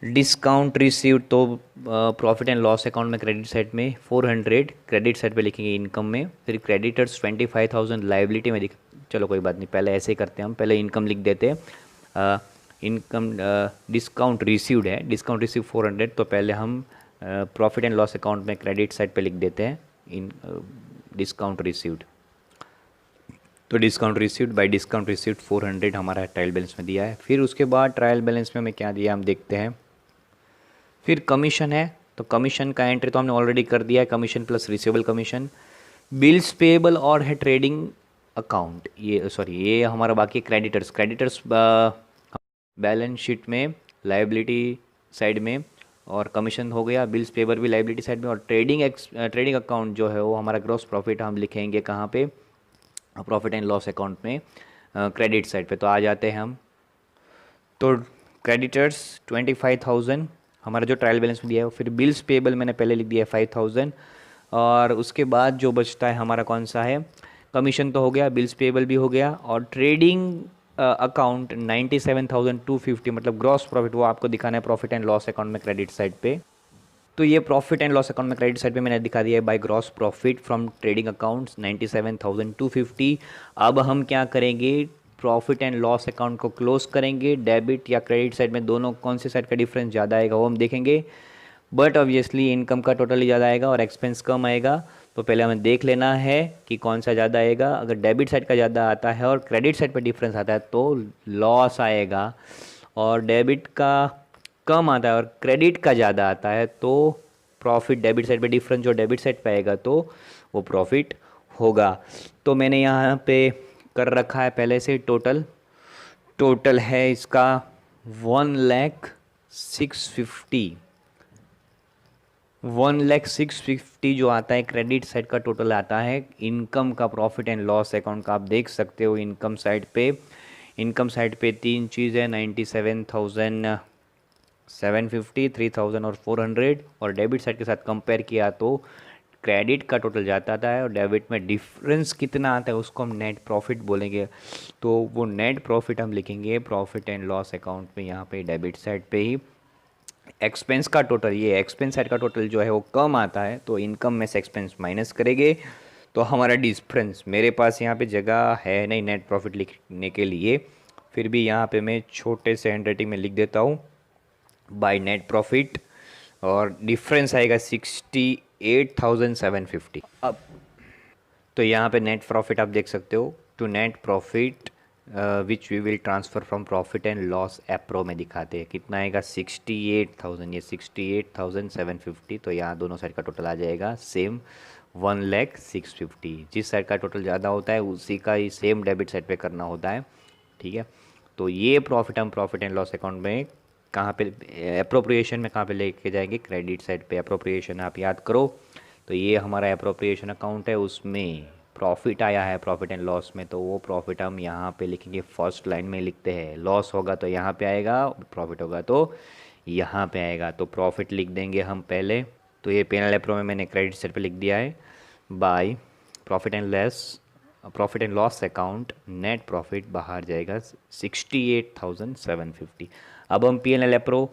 डिस्काउंट रिसीव्ड तो प्रॉफिट एंड लॉस अकाउंट में क्रेडिट साइड में 400 क्रेडिट साइड पे लिखेंगे इनकम में। फिर क्रेडिटर्स 25,000 लायबिलिटी में चलो कोई बात नहीं, पहले ऐसे ही करते हैं, हम पहले इनकम लिख देते हैं। इनकम डिस्काउंट रिसीव्ड है, डिस्काउंट रिसीव 400, तो पहले हम प्रॉफिट एंड लॉस अकाउंट में क्रेडिट साइड पे लिख देते हैं इन डिस्काउंट रिसीव्ड। तो discount received by discount received 400 हमारा ट्रायल बैलेंस में दिया है। फिर उसके बाद ट्रायल बैलेंस में हमें क्या दिया हम देखते हैं। फिर कमीशन है, तो कमीशन का एंट्री तो हमने ऑलरेडी कर दिया है, commission plus receivable commission. Bills payable और है ट्रेडिंग अकाउंट, ये हमारा बाकी क्रेडिटर्स बैलेंस शीट में लायबिलिटी साइड में, और कमीशन हो गया, बिल्स पेबर भी लायबिलिटी साइड में, और ट्रेडिंग अकाउंट जो है वो हमारा ग्रॉस प्रॉफिट हम लिखेंगे कहाँ पे, प्रॉफिट एंड लॉस अकाउंट में क्रेडिट साइड पे। तो आ जाते हैं हम, तो क्रेडिटर्स 25,000 हमारा जो ट्रायल बैलेंस में दिया है। फिर बिल्स पेबल मैंने पहले लिख दिया है 5,000, और उसके बाद जो बचता है हमारा कौन सा है, कमीशन तो हो गया, बिल्स पेबल भी हो गया, और ट्रेडिंग अकाउंट 97,250 मतलब ग्रॉस प्रॉफिट, वो आपको दिखाना है प्रॉफिट एंड लॉस अकाउंट में क्रेडिट साइड पे। तो ये प्रॉफिट एंड लॉस अकाउंट में क्रेडिट साइड पे मैंने दिखा दिया है by gross profit from trading accounts 97,250। अब हम क्या करेंगे, प्रॉफिट एंड लॉस अकाउंट को क्लोज करेंगे। डेबिट या क्रेडिट साइड में दोनों कौन से साइड का डिफरेंस ज़्यादा आएगा वो हम देखेंगे, बट ऑब्वियसली इनकम का टोटल ही ज़्यादा आएगा और एक्सपेंस कम आएगा। तो पहले हमें देख लेना है कि कौन सा ज़्यादा आएगा। अगर डेबिट साइड का ज़्यादा आता है और क्रेडिट साइड पर डिफरेंस आता है तो लॉस आएगा, और डेबिट का कम आता है और क्रेडिट का ज़्यादा आता है तो प्रॉफिट। डेबिट साइड पे डिफरेंस जो डेबिट साइड पे आएगा तो वो प्रॉफिट होगा। तो मैंने यहाँ पे कर रखा है पहले से टोटल है इसका 1,650 जो आता है क्रेडिट साइड का टोटल आता है। इनकम का प्रॉफिट एंड लॉस अकाउंट का आप देख सकते हो, इनकम साइड पे तीन चीज़ है, 97,750, 3,000 और 400, और डेबिट साइड के साथ कंपेयर किया तो क्रेडिट का टोटल ज़्यादा आता है और डेबिट में डिफरेंस कितना आता है उसको हम नेट प्रॉफिट बोलेंगे। तो वो नेट प्रॉफिट हम लिखेंगे प्रॉफिट एंड लॉस अकाउंट में, यहाँ पे डेबिट साइड पे ही। एक्सपेंस का टोटल, ये एक्सपेंस साइड का टोटल जो है वो कम आता है तो इनकम में से एक्सपेंस माइनस करेंगे, तो हमारा डिफरेंस, मेरे पास यहाँ पे जगह है नहीं नेट प्रॉफिट लिखने के लिए, फिर भी यहाँ पे मैं छोटे से हैंडराइटिंग में लिख देता हूँ बाय नेट प्रॉफिट, और डिफरेंस आएगा 68,750। अब तो यहाँ पे नेट प्रॉफिट आप देख सकते हो, to net profit which we will transfer from profit and loss appro में दिखाते हैं कितना आएगा 68,000, ये 68,750। तो यहाँ दोनों साइड का टोटल आ जाएगा सेम 1,06,50। जिस साइड का टोटल ज़्यादा होता है उसी का ही सेम डेबिट साइड पे करना होता है, ठीक है। तो ये प्रॉफिट हम प्रॉफिट एंड लॉस अकाउंट में कहाँ पे, अप्रोप्रिएशन में कहाँ पे लेके जाएंगे, क्रेडिट साइड पे। अप्रोप्रिएशन आप याद करो, तो ये हमारा अप्रोप्रिएशन अकाउंट है, उसमें प्रॉफिट आया है प्रॉफिट एंड लॉस में, तो वो प्रॉफिट हम यहाँ पे लिखेंगे, फर्स्ट लाइन में लिखते हैं। लॉस होगा तो यहाँ पे आएगा, प्रॉफिट होगा तो यहाँ पे आएगा। तो प्रॉफिट लिख देंगे हम पहले, तो ये पेनल एप्रो में मैंने क्रेडिट साइड पे लिख दिया है by profit and loss account, net profit बाहर जाएगा 68,750। अब हम P N L appro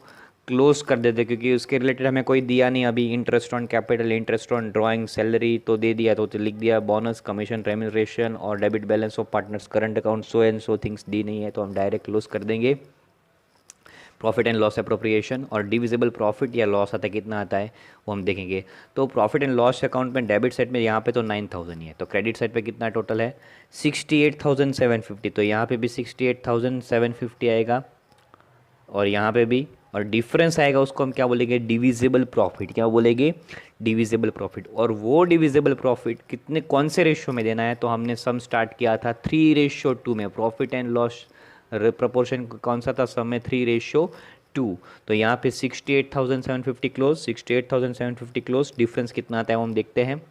close कर देते, क्योंकि उसके रिलेटेड हमें कोई दिया नहीं अभी। Interest on capital, interest on drawing, salary तो दे दिया, तो लिख दिया बोनस, कमीशन, रेम्यूनरेशन और debit balance of partners, current account, so and so things दी नहीं है, तो हम डायरेक्ट क्लोज कर देंगे। प्रॉफिट एंड लॉस अप्रोप्रिएशन और डिविजिबल प्रॉफिट या लॉस आता है, कितना आता है वो हम देखेंगे। तो प्रॉफिट एंड लॉस अकाउंट में डेबिट साइड में यहाँ पे तो 9000 ही है, तो क्रेडिट साइड पे कितना टोटल है 68,750, तो यहाँ पे भी 68,750 आएगा और यहाँ पे भी, और डिफरेंस आएगा उसको हम क्या बोलेंगे, डिविजिबल प्रॉफिट। क्या बोलेंगे, डिविजिबल प्रॉफिट। और वो डिविजिबल प्रॉफिट कितने, कौन से रेशियो में देना है, तो हमने सम स्टार्ट किया था 3:2 में। प्रॉफिट एंड लॉस प्रपोर्शन कौन सा था, सम में 3:2। तो यहाँ पे 68,750 क्लोज, 68,750 क्लोज। डिफरेंस कितना आता है वो हम देखते हैं।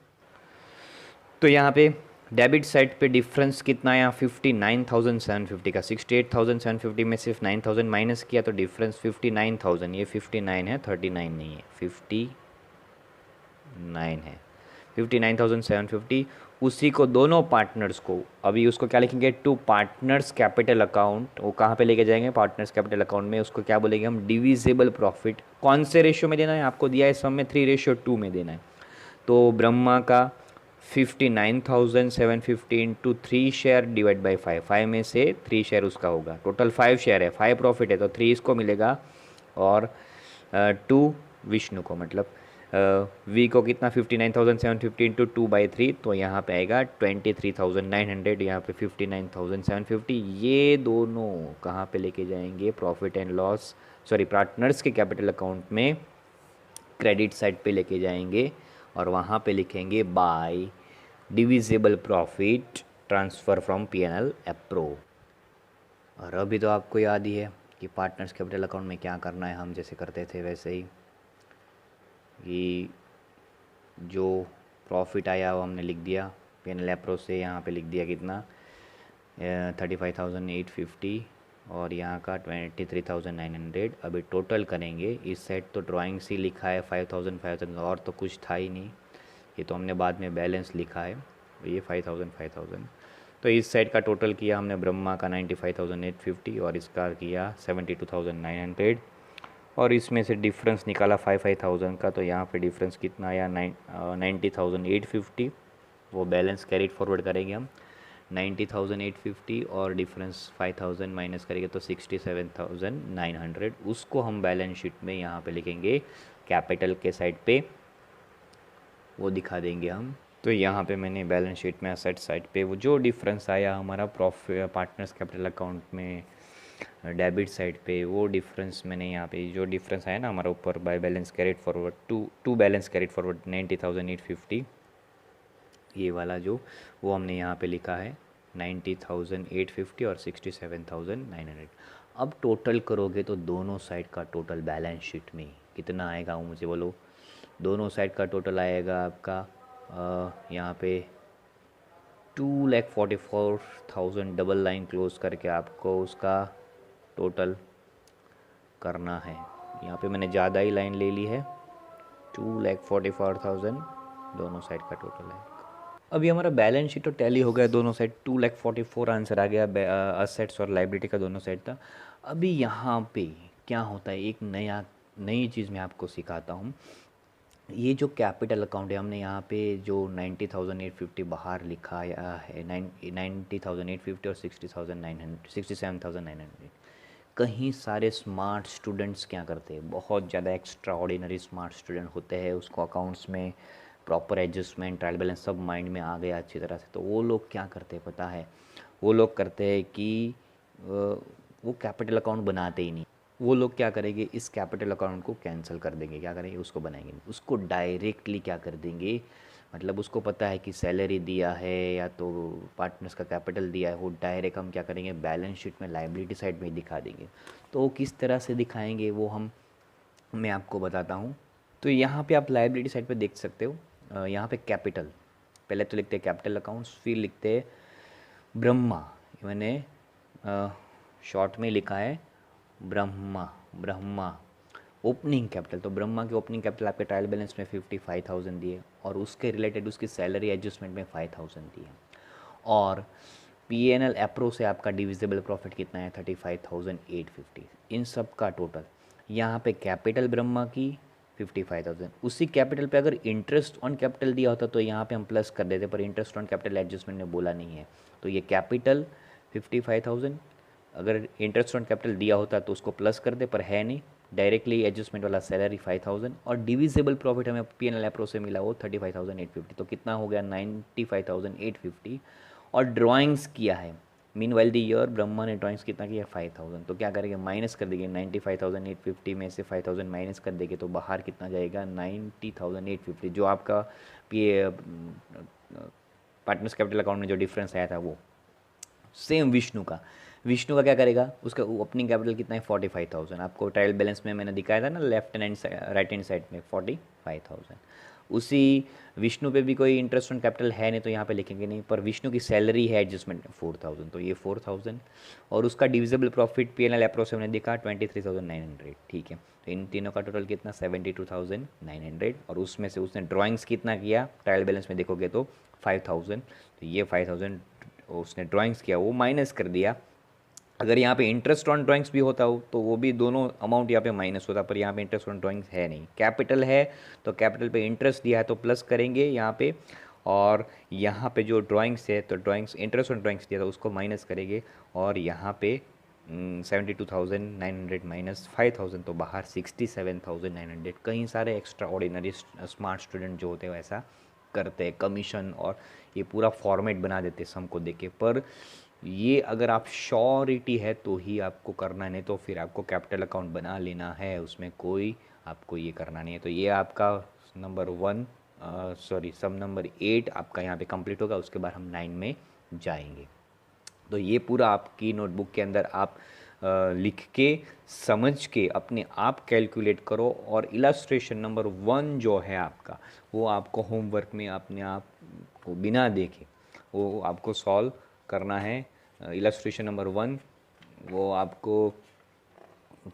तो यहाँ पे डेबिट साइड पे डिफरेंस कितना है, 59,750 का। 68,750 में सिर्फ 9,000 माइनस किया तो डिफरेंस 59,000, ये 59 है, 39 नहीं है, 59 है, 59,750। उसी को दोनों पार्टनर्स को, अभी उसको क्या लिखेंगे, टू पार्टनर्स कैपिटल अकाउंट। वो कहाँ पे लेके जाएंगे, पार्टनर्स कैपिटल अकाउंट में। उसको क्या बोलेंगे हम, डिविजिबल प्रॉफिट। कौन से रेशियो में देना है, आपको दिया है सम में 3:2 में देना है। तो ब्रह्मा का 59,750 इंटू 3 शेयर डिवाइड बाई 5, 5 में से 3 शेयर उसका होगा। टोटल 5 शेयर है, 5 प्रॉफिट है, तो 3 इसको मिलेगा और 2 विष्णु को, मतलब वी को कितना 59,750 इंटू 2/3, तो यहाँ पे आएगा 23,900, यहाँ पे 59,750। ये दोनों कहाँ पे लेके जाएंगे, profit and loss, sorry partners के कैपिटल अकाउंट में क्रेडिट साइड पे लेके जाएंगे और वहाँ पे लिखेंगे bye divisible profit transfer from PNL approve. और अभी तो आपको याद ही है कि पार्टनर्स कैपिटल अकाउंट में क्या करना है, हम जैसे करते थे वैसे ही, कि जो प्रॉफिट आया वो हमने लिख दिया पीएनएल अप्रूव से, यहाँ पे लिख दिया कितना 35,850 और यहाँ का 23,900। अभी टोटल करेंगे, इस साइड तो ड्राइंग से लिखा है 5,000 और तो कुछ था ही नहीं, ये तो हमने बाद में बैलेंस लिखा है, ये 5,000। तो इस साइड का टोटल किया हमने ब्रह्मा का 95,850 और इसका किया 72,900 और इसमें से डिफरेंस निकाला 5,000 का, तो यहाँ पे डिफरेंस कितना आया 90,850। वो बैलेंस कैरिड फॉरवर्ड करेंगे हम 90,850 और डिफरेंस 5,000 माइनस करेंगे तो 67,900। उसको हम बैलेंस शीट में यहाँ पे लिखेंगे कैपिटल के साइड पे, वो दिखा देंगे हम। तो यहाँ पे मैंने बैलेंस शीट में असेट साइड पे वो जो डिफरेंस आया हमारा प्रॉफिट पार्टनर्स कैपिटल अकाउंट में डेबिट साइड पे, वो डिफरेंस मैंने यहाँ पे जो डिफरेंस आया ना हमारा ऊपर by balance carried forward to balance carried forward 90,850, ये वाला जो वो हमने यहाँ पे लिखा है 90,850 और 67,900। अब टोटल करोगे तो दोनों साइड का टोटल बैलेंस शीट में कितना आएगा वो मुझे बोलो। दोनों साइड का टोटल आएगा आपका यहाँ पे 2,44,000 डबल लाइन क्लोज करके आपको उसका टोटल करना है। यहाँ पे मैंने ज़्यादा ही लाइन ले ली है, 2,44,000 दोनों साइड का टोटल है। अभी हमारा बैलेंस शीट तो टैली हो गया, दोनों साइड 2,44,000 आंसर आ गया, असेट्स और लाइबिलिटी का दोनों साइड था। अभी यहाँ पे क्या होता है, एक नई चीज़ मैं आपको सिखाता हूँ। ये जो कैपिटल अकाउंट है, हमने यहाँ पे जो 90,850 बाहर लिखा है 90,850 और 67,900। कहीं सारे स्मार्ट स्टूडेंट्स क्या करते हैं, बहुत ज़्यादा एक्स्ट्रा ऑर्डिनरी स्मार्ट स्टूडेंट होते हैं, उसको अकाउंट्स में प्रॉपर एडजस्टमेंट ट्रायल बैलेंस सब माइंड में आ गया अच्छी तरह से, तो वो लोग क्या करते हैं पता है, वो लोग करते हैं कि वो कैपिटल अकाउंट बनाते ही नहीं। वो लोग क्या करेंगे, इस कैपिटल अकाउंट को कैंसिल कर देंगे, क्या करेंगे, उसको बनाएंगे नहीं, उसको डायरेक्टली क्या कर देंगे, मतलब उसको पता है कि सैलरी दिया है या तो पार्टनर्स का कैपिटल दिया है, वो डायरेक्ट हम क्या करेंगे बैलेंस शीट में लायबिलिटी साइड में दिखा देंगे। तो वो किस तरह से दिखाएंगे वो मैं आपको बताता हूँ। तो यहाँ पे आप लायबिलिटी साइड पे देख सकते हो, यहाँ पे कैपिटल पहले तो लिखते हैं कैपिटल अकाउंट्स, फिर लिखते हैं ब्रह्मा, मैंने शॉर्ट में लिखा है ब्रह्मा ओपनिंग कैपिटल। तो ब्रह्मा के ओपनिंग कैपिटल आपके ट्रायल बैलेंस में 55,000 दिए और उसके रिलेटेड उसकी सैलरी एडजस्टमेंट में 5,000 दिए और पीएनएल अप्रूव से आपका डिविजिबल प्रॉफिट कितना है 35,850। इन सब का टोटल यहाँ पे कैपिटल ब्रह्मा की 55,000, उसी कैपिटल पे अगर इंटरेस्ट ऑन कैपिटल दिया होता तो यहाँ पे हम प्लस कर देते, पर इंटरेस्ट ऑन कैपिटल एडजस्टमेंट ने बोला नहीं है, तो ये कैपिटल 55,000, अगर इंटरेस्ट ऑन कैपिटल दिया होता तो उसको प्लस कर दे, पर है नहीं, डायरेक्टली एडजस्टमेंट वाला सैलरी 5,000, और डिविजिबल प्रॉफिट हमें पी एन एल अप्रोच से मिला वो 35,850, तो कितना हो गया 95,850, और ड्राइंग्स किया है mean while the year Brahma ने ड्राइंग्स कितना किया 5,000, तो क्या करेंगे माइनस कर देंगे 95,850 में से 5,000 माइनस कर देंगे तो बाहर कितना जाएगा 90,850, जो आपका पी पार्टनर्स कैपिटल अकाउंट में जो डिफरेंस आया था वो। सेम विष्णु का क्या करेगा, उसका ओपनिंग कैपिटल कितना है 45,000, आपको ट्रायल बैलेंस में मैंने दिखाया था ना left hand right hand side में 45,000। उसी विष्णु पे भी कोई इंटरेस्ट ऑन कैपिटल है नहीं तो यहाँ पे लिखेंगे नहीं, पर विष्णु की सैलरी है एडजस्टमेंट 4,000, तो ये 4,000, और उसका divisible profit P N L approach हमने देखा 23,900, ठीक है, तो इन तीनों का टोटल कितना 72,900, और उसमें से उसने ड्राइंग्स कितना किया ट्रायल बैलेंस में देखोगे तो 5,000, तो ये 5,000 उसने ड्राइंग्स किया वो माइनस कर दिया। अगर यहाँ पे इंटरेस्ट ऑन ड्राइंग्स भी होता हो तो वो भी दोनों अमाउंट यहाँ पे माइनस होता, पर यहाँ पे इंटरेस्ट ऑन ड्राइंग्स है नहीं, कैपिटल है तो कैपिटल पे इंटरेस्ट दिया है तो प्लस करेंगे यहाँ पे, और यहाँ पे जो ड्राइंग्स है तो ड्राइंग्स इंटरेस्ट ऑन ड्राइंग्स दिया था उसको माइनस करेंगे, और यहाँ पे 72,900 माइनस 5,000 तो बाहर 67,900। कई सारे एक्स्ट्रा ऑर्डिनरी स्मार्ट स्टूडेंट जो होते हैं वैसा करते हैं कमीशन, और ये पूरा फॉर्मेट बना देते सम को देके, पर ये अगर आप श्योरिटी है तो ही आपको करना, नहीं तो फिर आपको कैपिटल अकाउंट बना लेना है, उसमें कोई आपको ये करना नहीं है। तो ये आपका नंबर 1 सम नंबर 8 आपका यहाँ पे कंप्लीट होगा, उसके बाद हम 9 में जाएंगे। तो ये पूरा आपकी नोटबुक के अंदर आप लिख के समझ के अपने आप कैलकुलेट करो, और इलास्ट्रेशन नंबर 1 जो है आपका वो आपको होमवर्क में अपने आप को बिना देखे वो आपको सॉल्व करना है। इलास्ट्रेशन नंबर 1 वो आपको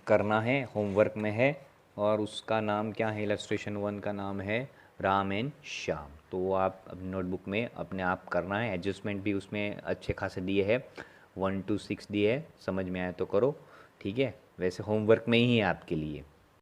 करना है, होमवर्क में है, और उसका नाम क्या है, इलास्ट्रेशन 1 का नाम है राम एंड श्याम। तो वो आप अपनी नोटबुक में अपने आप करना है, एडजस्टमेंट भी उसमें अच्छे खासे दिए है, 1 to 6 दिए है, समझ में आए तो करो, ठीक है, वैसे होमवर्क में ही है आपके लिए।